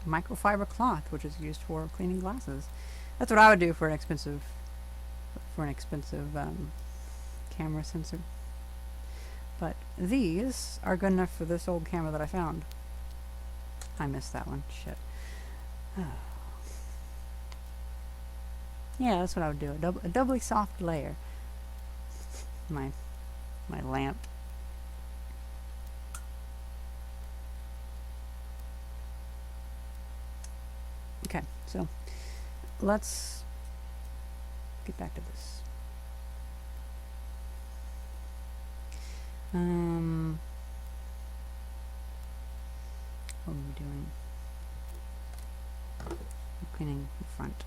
microfiber cloth, which is used for cleaning glasses. That's what I would do for an expensive camera sensor. But these are good enough for this old camera that I found. I missed that one. Shit. Oh. Yeah, that's what I would do. A doubly soft layer. My lamp. Okay, so let's get back to this. What are we doing? I'm cleaning the front.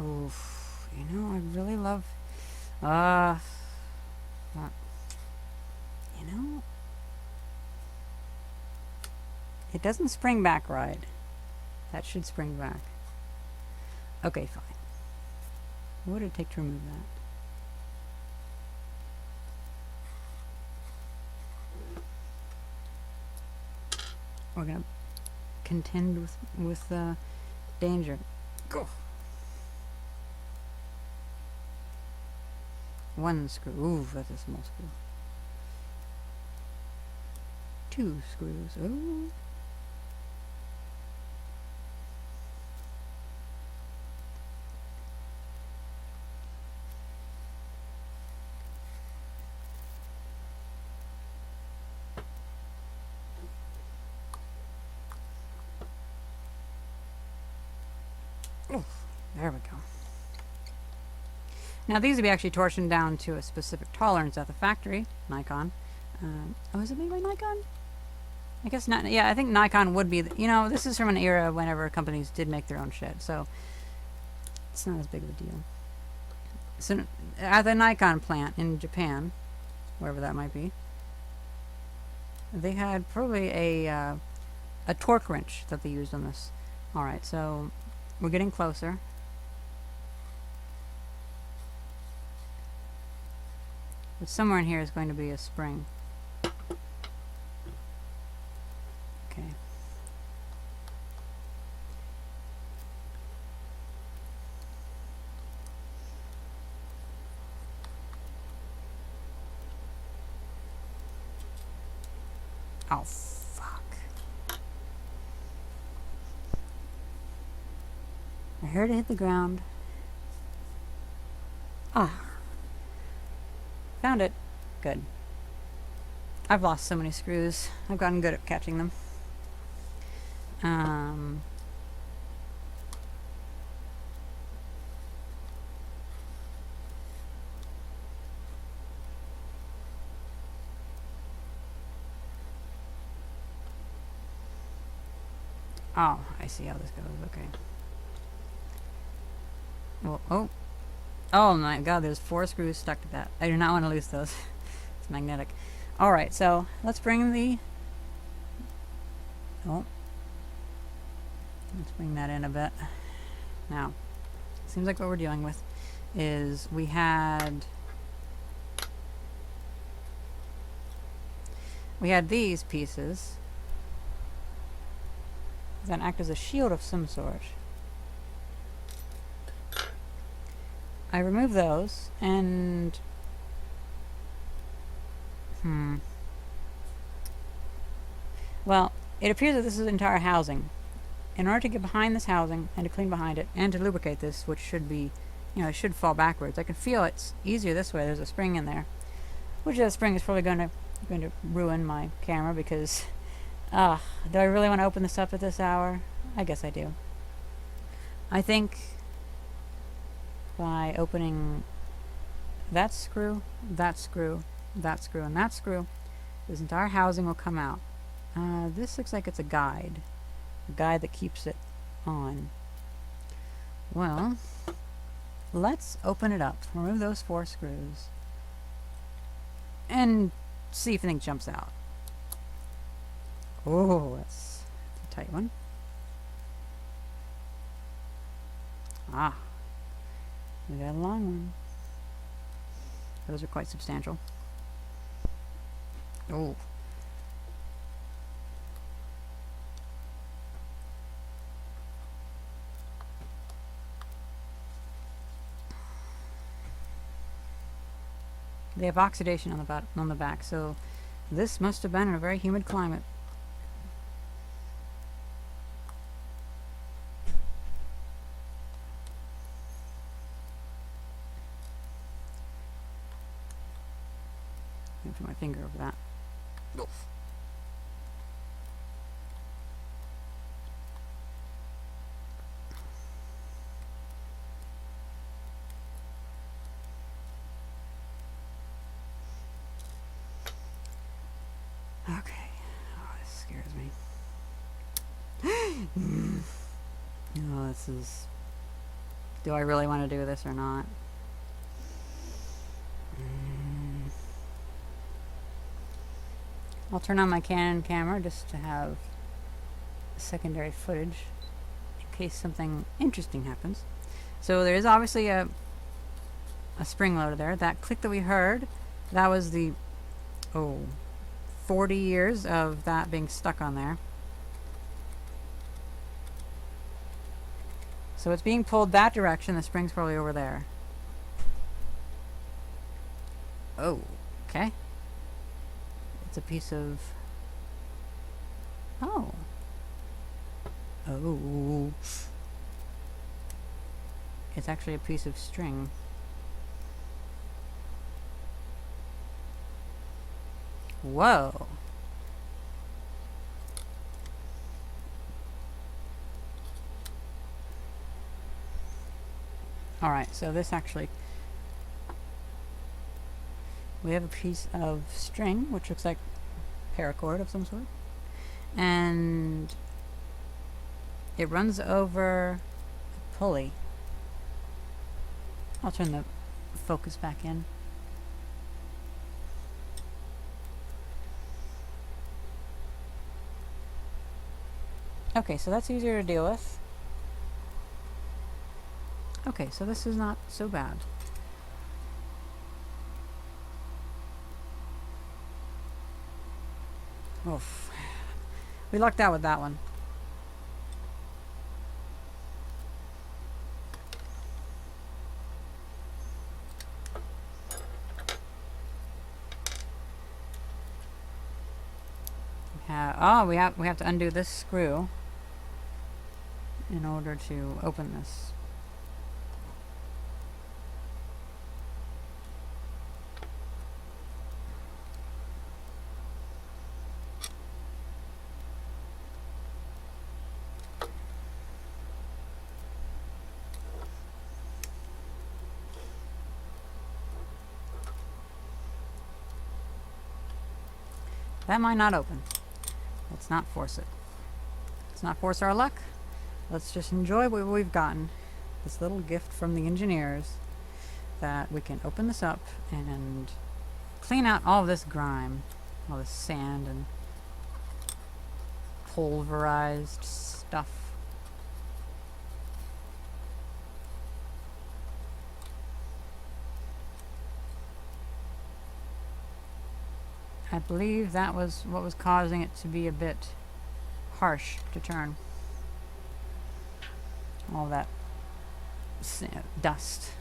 Oof, you know, I really love, you know, it doesn't spring back right. That should spring back. Okay, fine. What would it take to remove that? We're gonna contend with danger. Go. One screw. Ooh, that's a small screw. Two screws. Ooh. Ooh, there we go. Now these would be actually torsioned down to a specific tolerance at the factory, Nikon. Oh, is it made by Nikon? I guess not. Yeah, I think Nikon would be, you know, this is from an era whenever companies did make their own shit, so it's not as big of a deal. So at the Nikon plant in Japan, wherever that might be, they had probably a torque wrench that they used on this. All right, so we're getting closer. But somewhere in here is going to be a spring. Okay. Oh, fuck. I heard it hit the ground. Ah. Found it. Good. I've lost so many screws. I've gotten good at catching them. Oh, I see how this goes. Okay. Well, oh my god, there's 4 screws stuck to that. I do not want to lose those. It's magnetic. Alright, so let's bring the... Oh. Let's bring that in a bit. Now, seems like what we're dealing with is we had these pieces that act as a shield of some sort. I remove those and well, it appears that this is the entire housing. In order to get behind this housing and to clean behind it and to lubricate this, which should be, you know, it should fall backwards. I can feel it's easier this way. There's a spring in there, which that spring is probably going to ruin my camera because, do I really want to open this up at this hour? I guess I do. I think by opening that screw, that screw, that screw, and that screw, this entire housing will come out. This looks like it's a guide that keeps it on. Well, let's open it up, remove those 4 screws, and see if anything jumps out. Oh, that's a tight one. Ah, we got a long one. Those are quite substantial. Oh. They have oxidation on the back, so this must have been in a very humid climate. Put my finger over that. Oof. Okay. Oh, this scares me. Oh, this is... Do I really want to do this or not? I'll turn on my Canon camera just to have secondary footage in case something interesting happens. So there is obviously a spring loader there. That click that we heard, that was the 40 years of that being stuck on there. So it's being pulled that direction. The spring's probably over there. Oh, okay. It's a piece of... Oh. It's actually a piece of string. Whoa. Alright, so this actually we have a piece of string, which looks like paracord of some sort, and it runs over a pulley. I'll turn the focus back in. Okay, so that's easier to deal with. Okay, so this is not so bad. Oof. We lucked out with that one. We have to undo this screw in order to open this. That might not open. Let's not force it. Let's not force our luck. Let's just enjoy what we've gotten. This little gift from the engineers that we can open this up and clean out all this grime, all this sand and pulverized stuff. I believe that was what was causing it to be a bit harsh to turn. All that dust.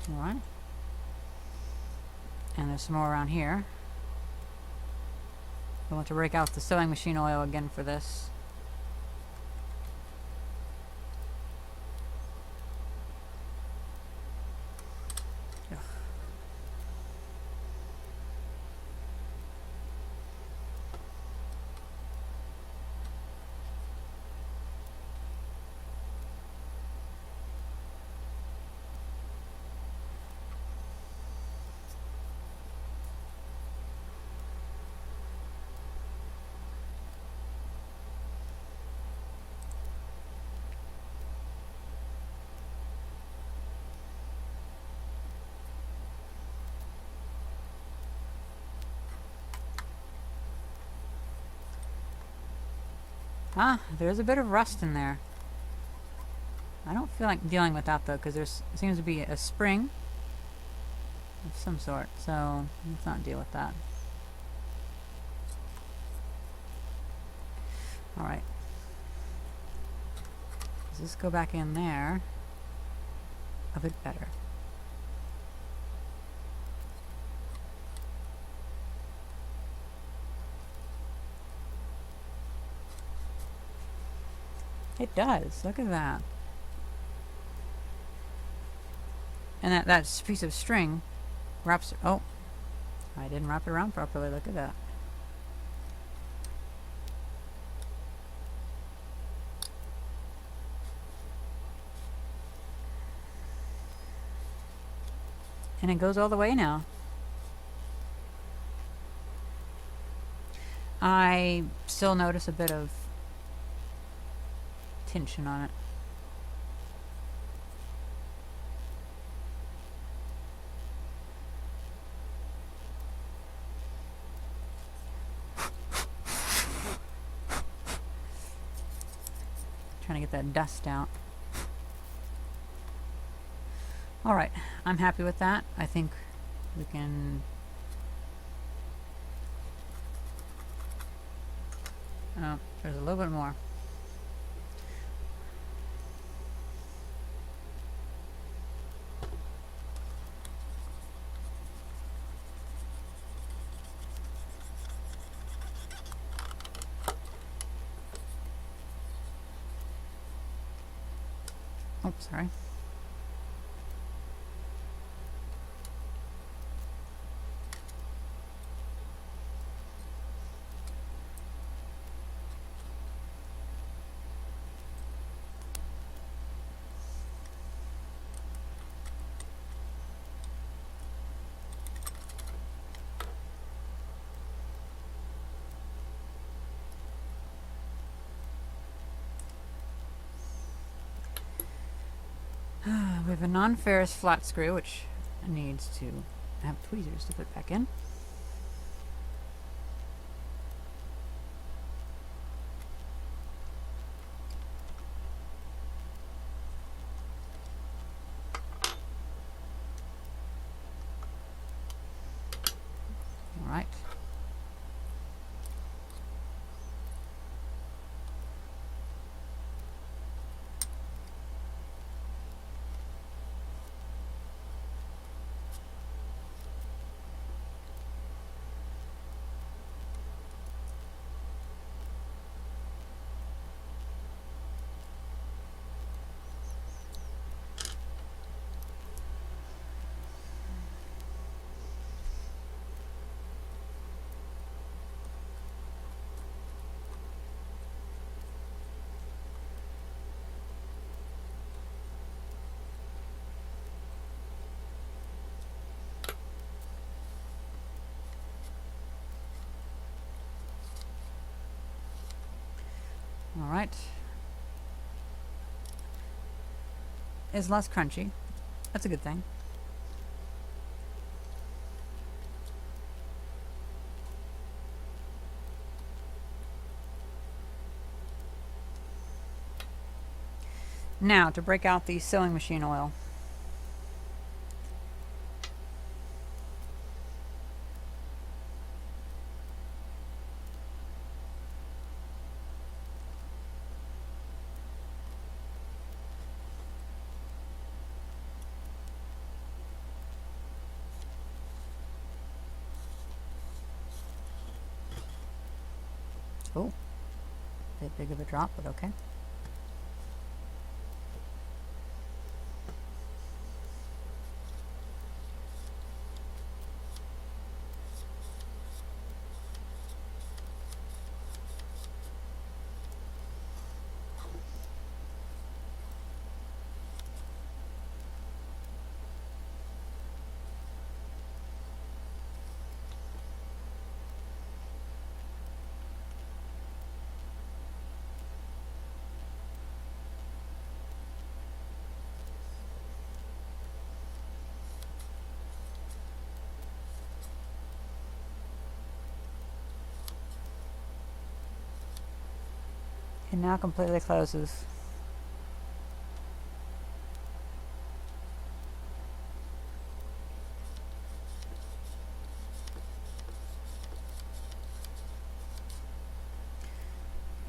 Alright. And there's some more around here. I want to break out the sewing machine oil again for this. Ugh. Ah, there's a bit of rust in there. I don't feel like dealing with that though, because there seems to be a spring of some sort, so let's not deal with that. Alright. Does this go back in there? A bit better. It does. Look at that. And that piece of string wraps... Oh, I didn't wrap it around properly. Look at that. And it goes all the way now. I still notice a bit of tension on it. Trying to get that dust out. Alright, I'm happy with that. I think we can... Oh, there's a little bit more. Oops, sorry. We have a non-ferrous flat screw, which needs to have tweezers to put back in. All right. All right. It's less crunchy. That's a good thing. Now, to break out the sewing machine oil. Oh, a bit big of a drop, but okay. It now completely closes.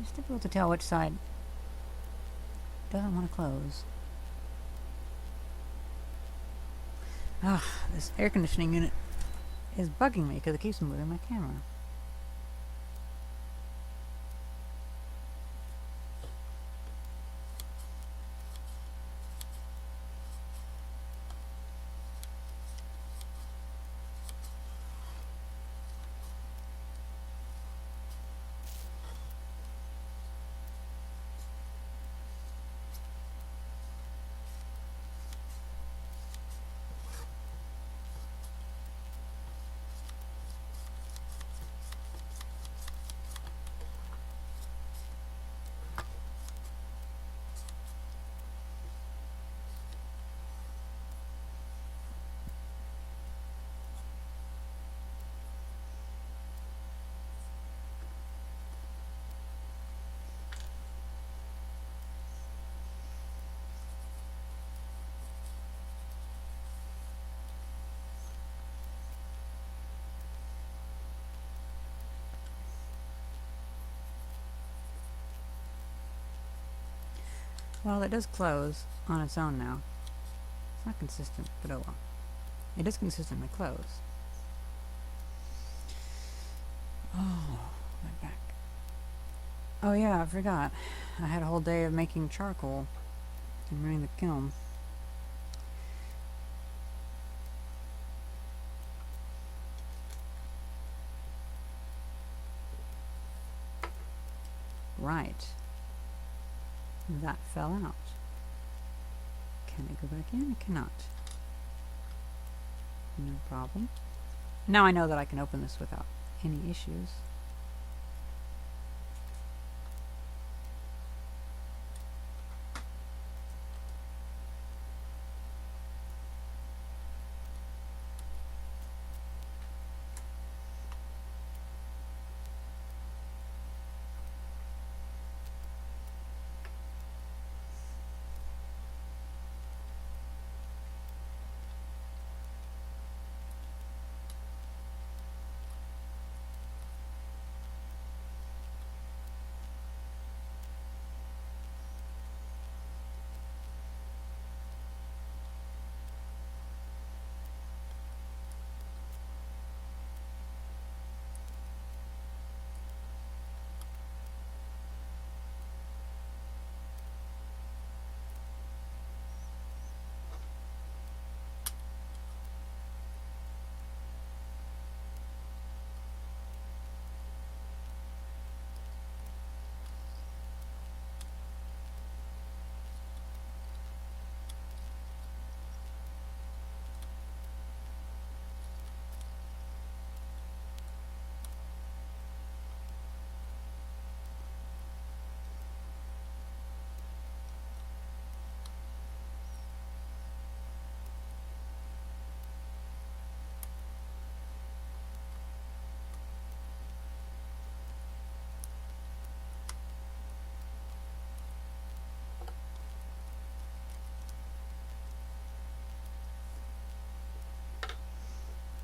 It's difficult to tell which side doesn't want to close. Ah, this air conditioning unit is bugging me because it keeps moving my camera. Well, it does close on its own now. It's not consistent, but oh well. It does consistently close. Oh, my back. Oh yeah, I forgot. I had a whole day of making charcoal. I'm running the kiln. Right. That fell out. Can it go back in? It cannot. No problem. Now I know that I can open this without any issues.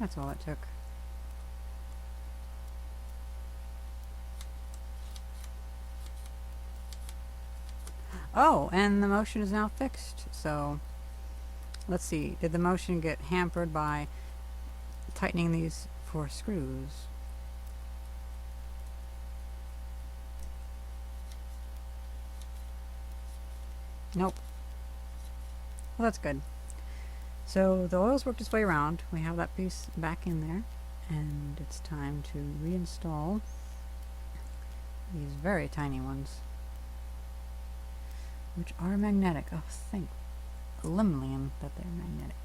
That's all it took. Oh, and the motion is now fixed. So, let's see. Did the motion get hampered by tightening these 4 screws? Nope. Well, that's good. So the oil's worked its way around. We have that piece back in there, and it's time to reinstall these very tiny ones, which are magnetic. Oh, thank Limelium that they're magnetic.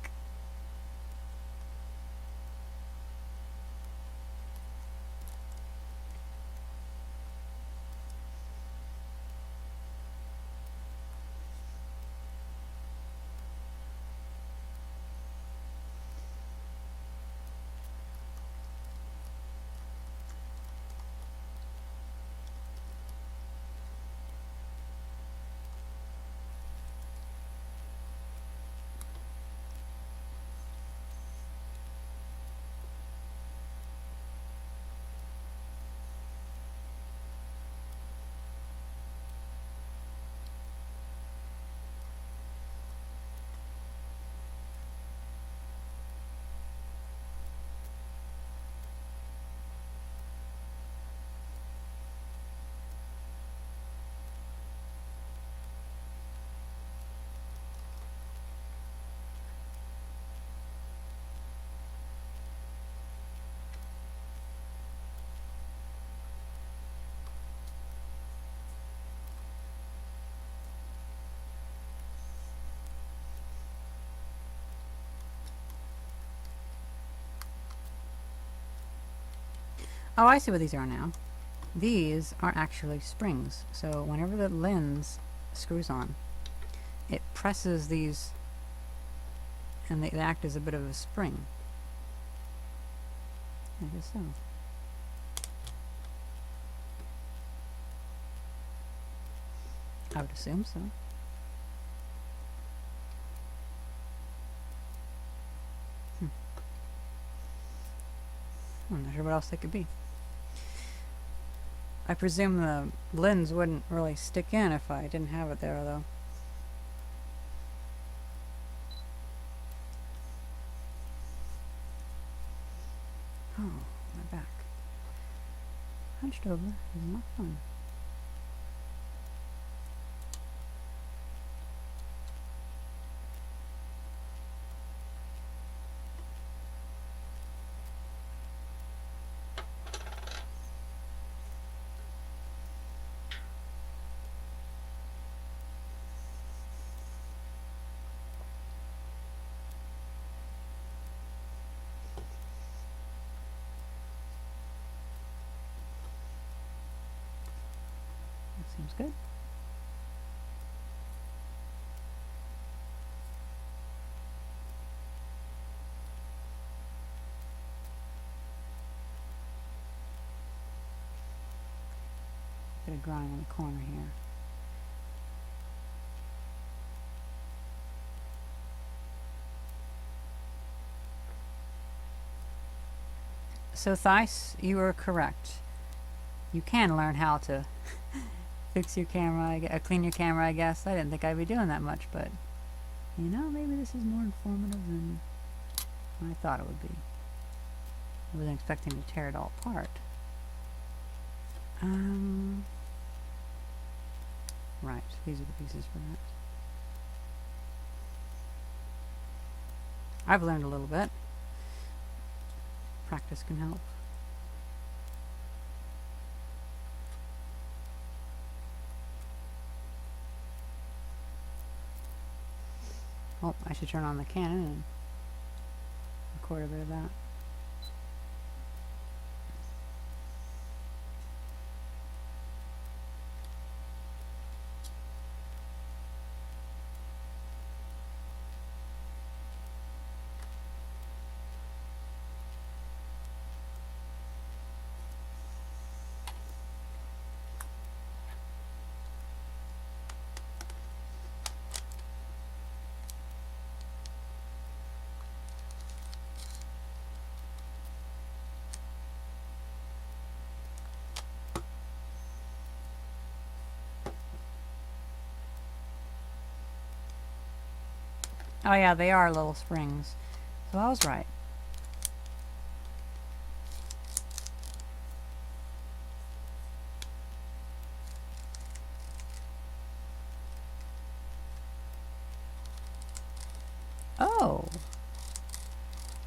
Oh, I see what these are now. These are actually springs. So whenever the lens screws on, it presses these, and they act as a bit of a spring. I guess so. I would assume so. I'm not sure what else they could be. I presume the lens wouldn't really stick in if I didn't have it there, though. Oh, my back. Hunched over is not fun. Sounds good. Bit of grime on the corner here. So Thais, you were correct. You can learn how to fix your camera, clean your camera, I guess. I didn't think I'd be doing that much, but you know, maybe this is more informative than I thought it would be. I wasn't expecting to tear it all apart. Right, these are the pieces for that. I've learned a little bit. Practice can help. Oh, I should turn on the Canon and record a bit of that. Oh yeah, they are little springs. So I was right. Oh!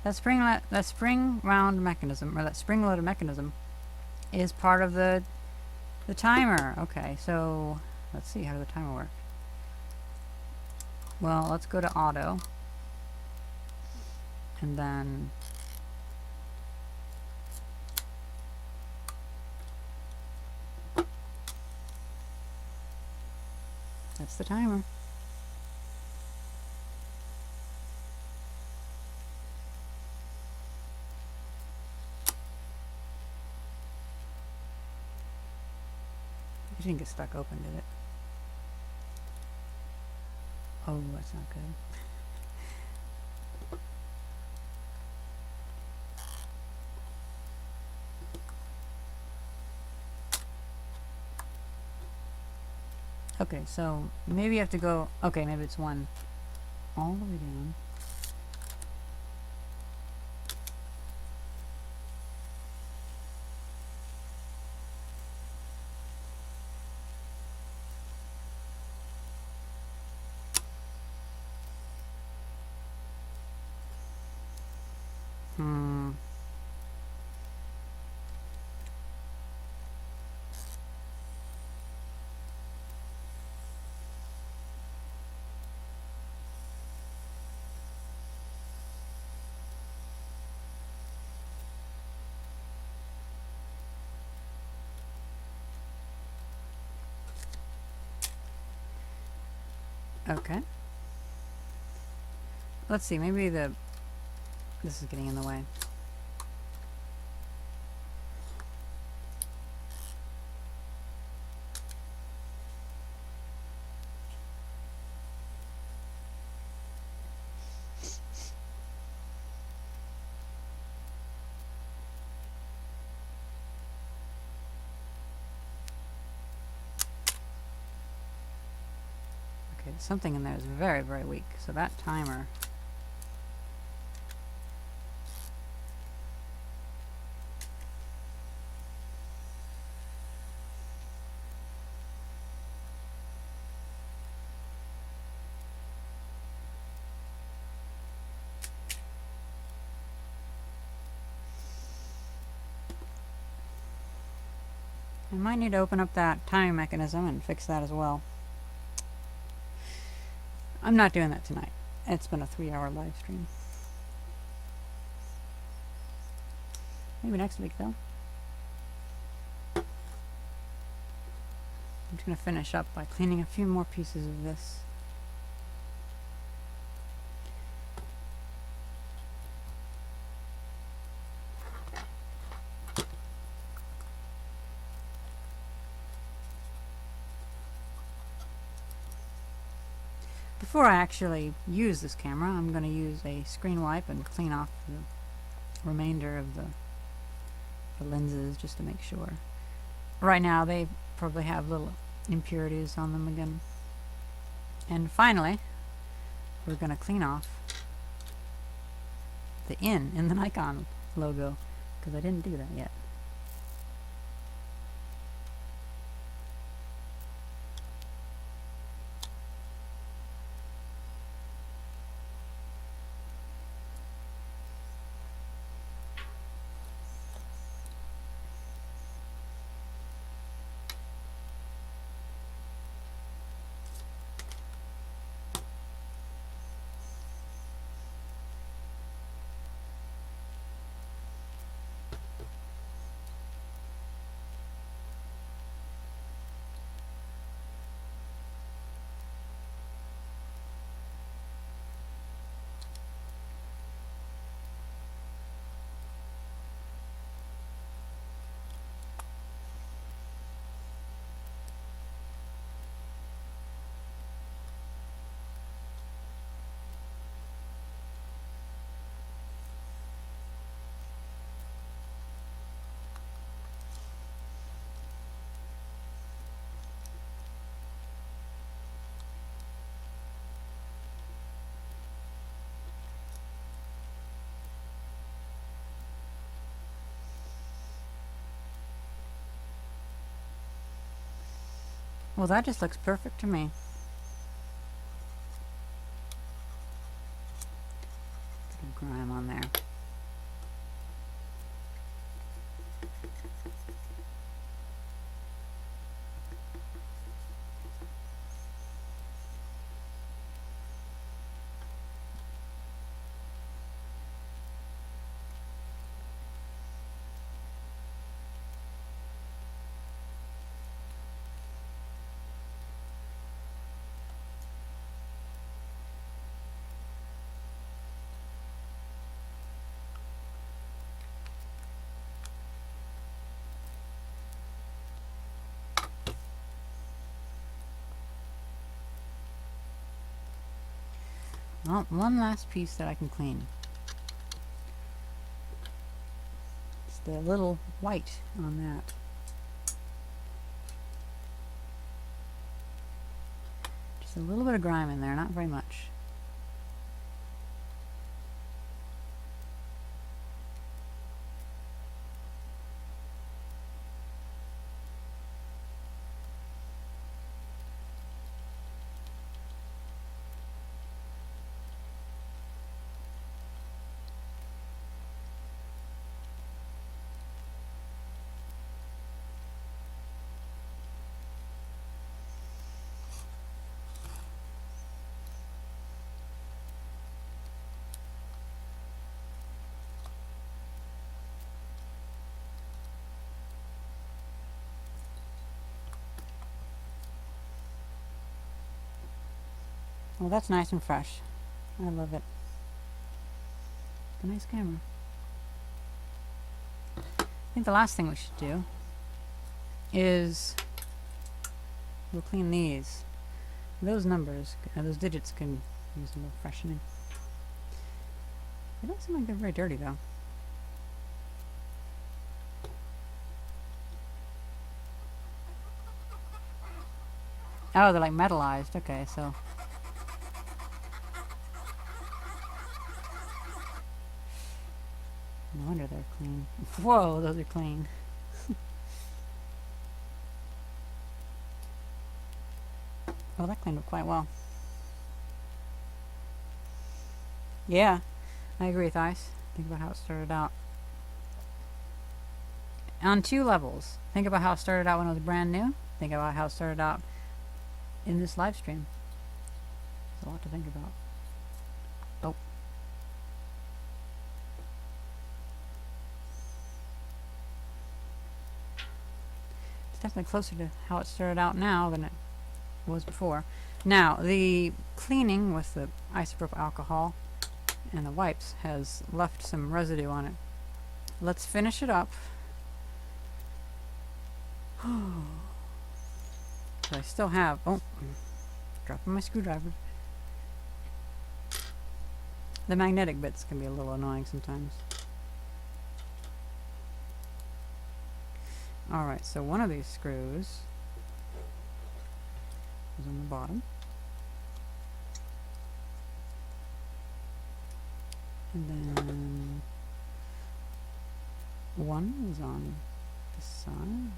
That spring round mechanism, or that spring loaded mechanism, is part of the timer. Okay, so let's see, how does the timer work? Well, let's go to auto. And then that's the timer. It didn't get stuck open, did it? Oh, that's not good. Okay, so maybe you have to go, okay, maybe it's one all the way down. Okay. Let's see, maybe this is getting in the way. Okay, something in there is very, very weak. So that timer. I might need to open up that timing mechanism and fix that as well. I'm not doing that tonight. It's been a 3-hour live stream. Maybe next week though. just going to finish up by cleaning a few more pieces of this. Before I actually use this camera, I'm going to use a screen wipe and clean off the remainder of the lenses just to make sure. Right now they probably have little impurities on them again. And finally, we're going to clean off the N in the Nikon logo, because I didn't do that yet. Well, that just looks perfect to me. Bit of grime on there. Well, one last piece that I can clean. It's the little white on that. Just a little bit of grime in there, not very much. Well, that's nice and fresh. I love it. It's a nice camera. I think the last thing we should do is we'll clean these. Those numbers, those digits can use a little freshening. They don't seem like they're very dirty though. Oh, they're like metallized. Okay, so no wonder they're clean. Whoa, those are clean. Oh, that cleaned up quite well. Yeah, I agree with Ice. Think about how it started out. On two levels. Think about how it started out when it was brand new. Think about how it started out in this live stream. There's a lot to think about. Oh. definitely closer to how it started out now than it was before. Now, the cleaning with the isopropyl alcohol and the wipes has left some residue on it. Let's finish it up. I still have, oh, dropping my screwdriver. The magnetic bits can be a little annoying sometimes. Alright, so one of these screws is on the bottom. And then one is on this side.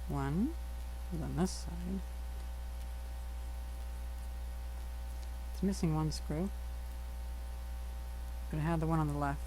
One is on this side. It's missing one screw, but it had the one on the left.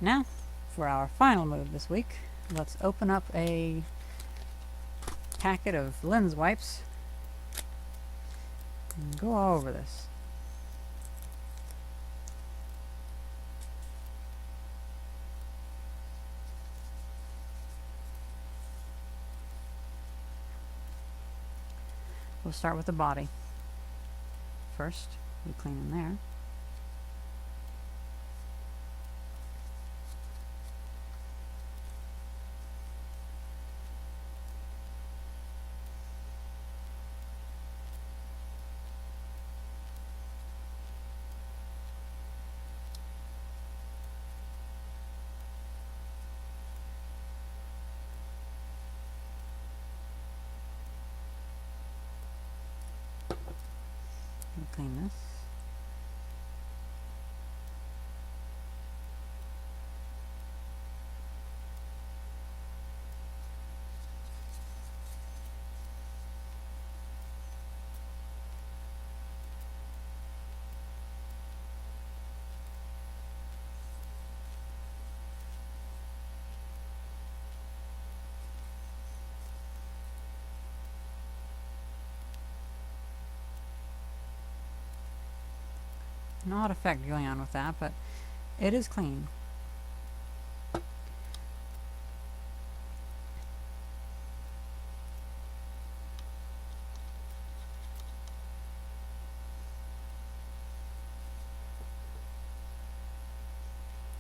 Now, for our final move this week, let's open up a packet of lens wipes and go all over this. We'll start with the body. First, we clean in there. Clean this. An odd effect going on with that, but it is clean.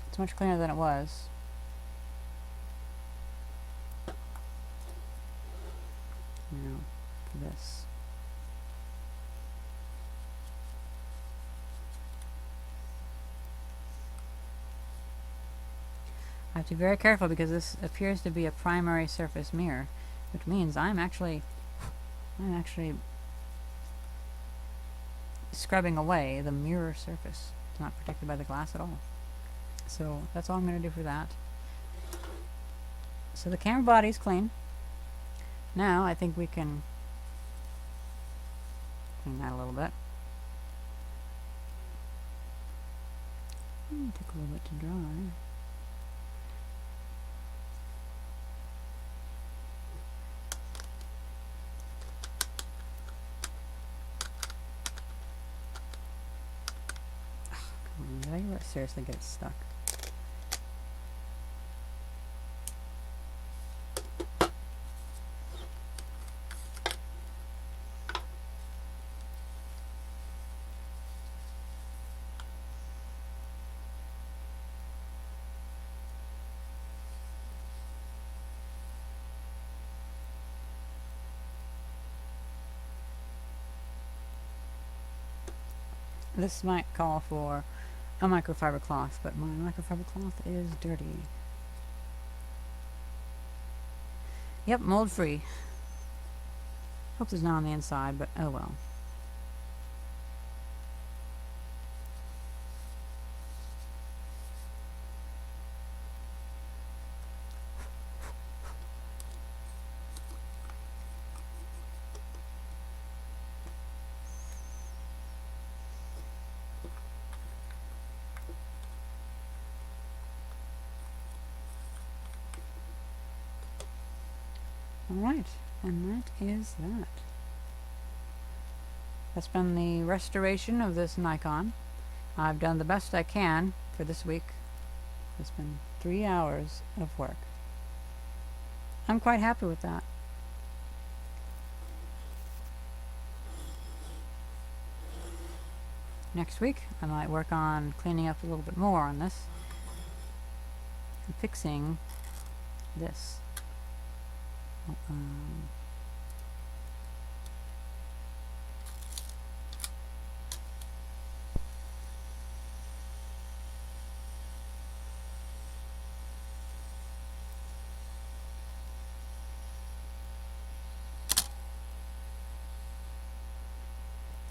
It's much cleaner than it was. Now, for this. I have to be very careful because this appears to be a primary surface mirror, which means I'm actually scrubbing away the mirror surface. It's not protected by the glass at all. So that's all I'm going to do for that. So the camera body is clean. Now I think we can clean that a little bit. Took a little bit to dry. Did I seriously get stuck? This might call for a microfiber cloth, but my microfiber cloth is dirty. Yep, mold free. Hope there's not on the inside, but oh well. Alright, and that is that. That's been the restoration of this Nikon. I've done the best I can for this week. It's been 3 hours of work. I'm quite happy with that. Next week, I might work on cleaning up a little bit more on this and fixing this.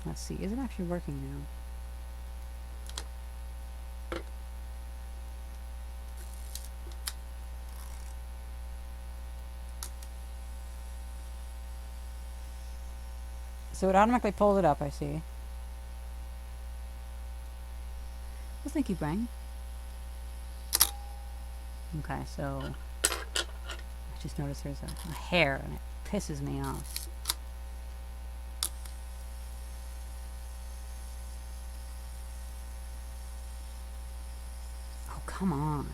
Let's see, is it actually working now? So it automatically pulls it up, I see. Well, thank you, Bang. Okay, so I just noticed there's a hair and it pisses me off. Oh, come on.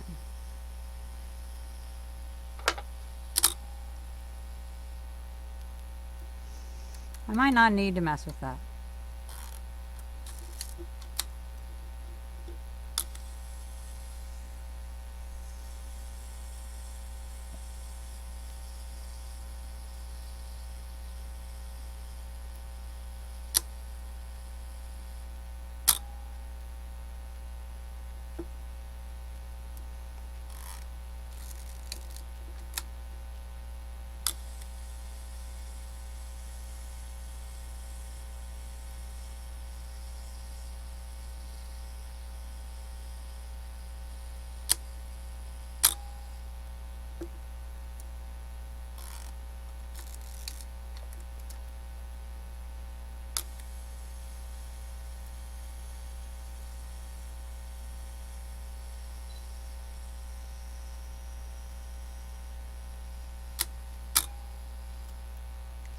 I might not need to mess with that.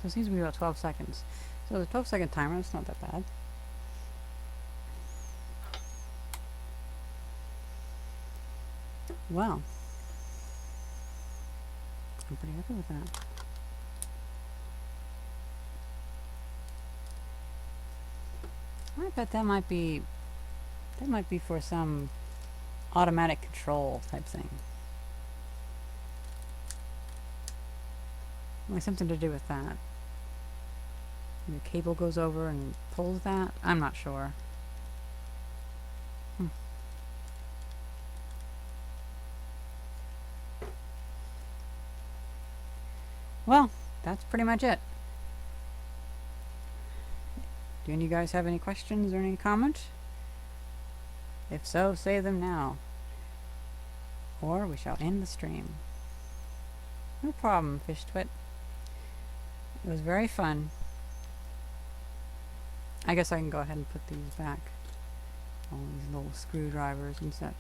So it seems to be about 12 seconds. So the 12-second timer, it's not that bad. Well, I'm pretty happy with that. I bet that might be for some automatic control type thing. Like something to do with that. The cable goes over and pulls that? I'm not sure. Well, that's pretty much it. Do any of you guys have any questions or any comments? If so, say them now. Or we shall end the stream. No problem, Fish Twit. It was very fun. I guess I can go ahead and put these back. All these little screwdrivers and such.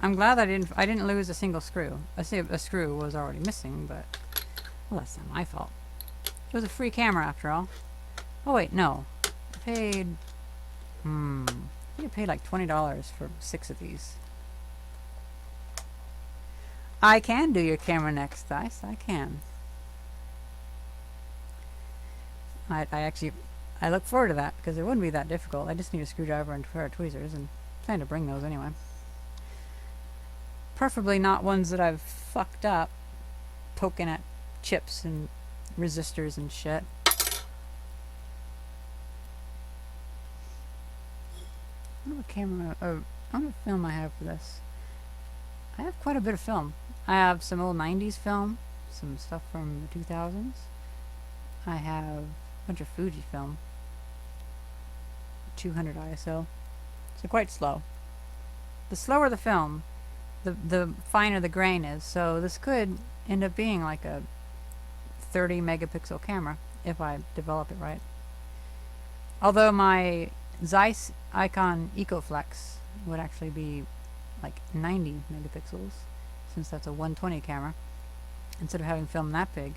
I'm glad I didn't lose a single screw. A screw was already missing, but well, that's not my fault. It was a free camera after all. Oh wait, no. I paid I think I paid like $20 for 6 of these. I can do your camera next, Dice. I can. I look forward to that because it wouldn't be that difficult. I just need a screwdriver and a pair of tweezers, and I plan to bring those anyway. Preferably not ones that I've fucked up poking at chips and resistors and shit. I wonder what camera, I wonder what film I have for this. I have quite a bit of film. I have some old 90s film, some stuff from the 2000s. I have a bunch of Fuji film, 200 ISO, so quite slow. The slower the film, the finer the grain is, so this could end up being like a 30 megapixel camera if I develop it right. Although my Zeiss Icon EcoFlex would actually be like 90 megapixels, since that's a 120 camera, instead of having film that big.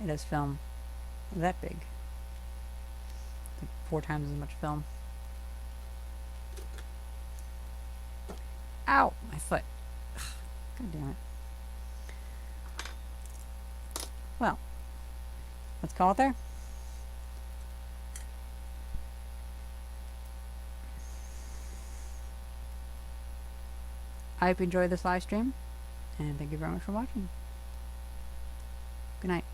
it has film that big. Like 4 times as much film. Ow! My foot. Ugh, God damn it. Well, let's call it there. I hope you enjoyed this live stream, and thank you very much for watching. Good night.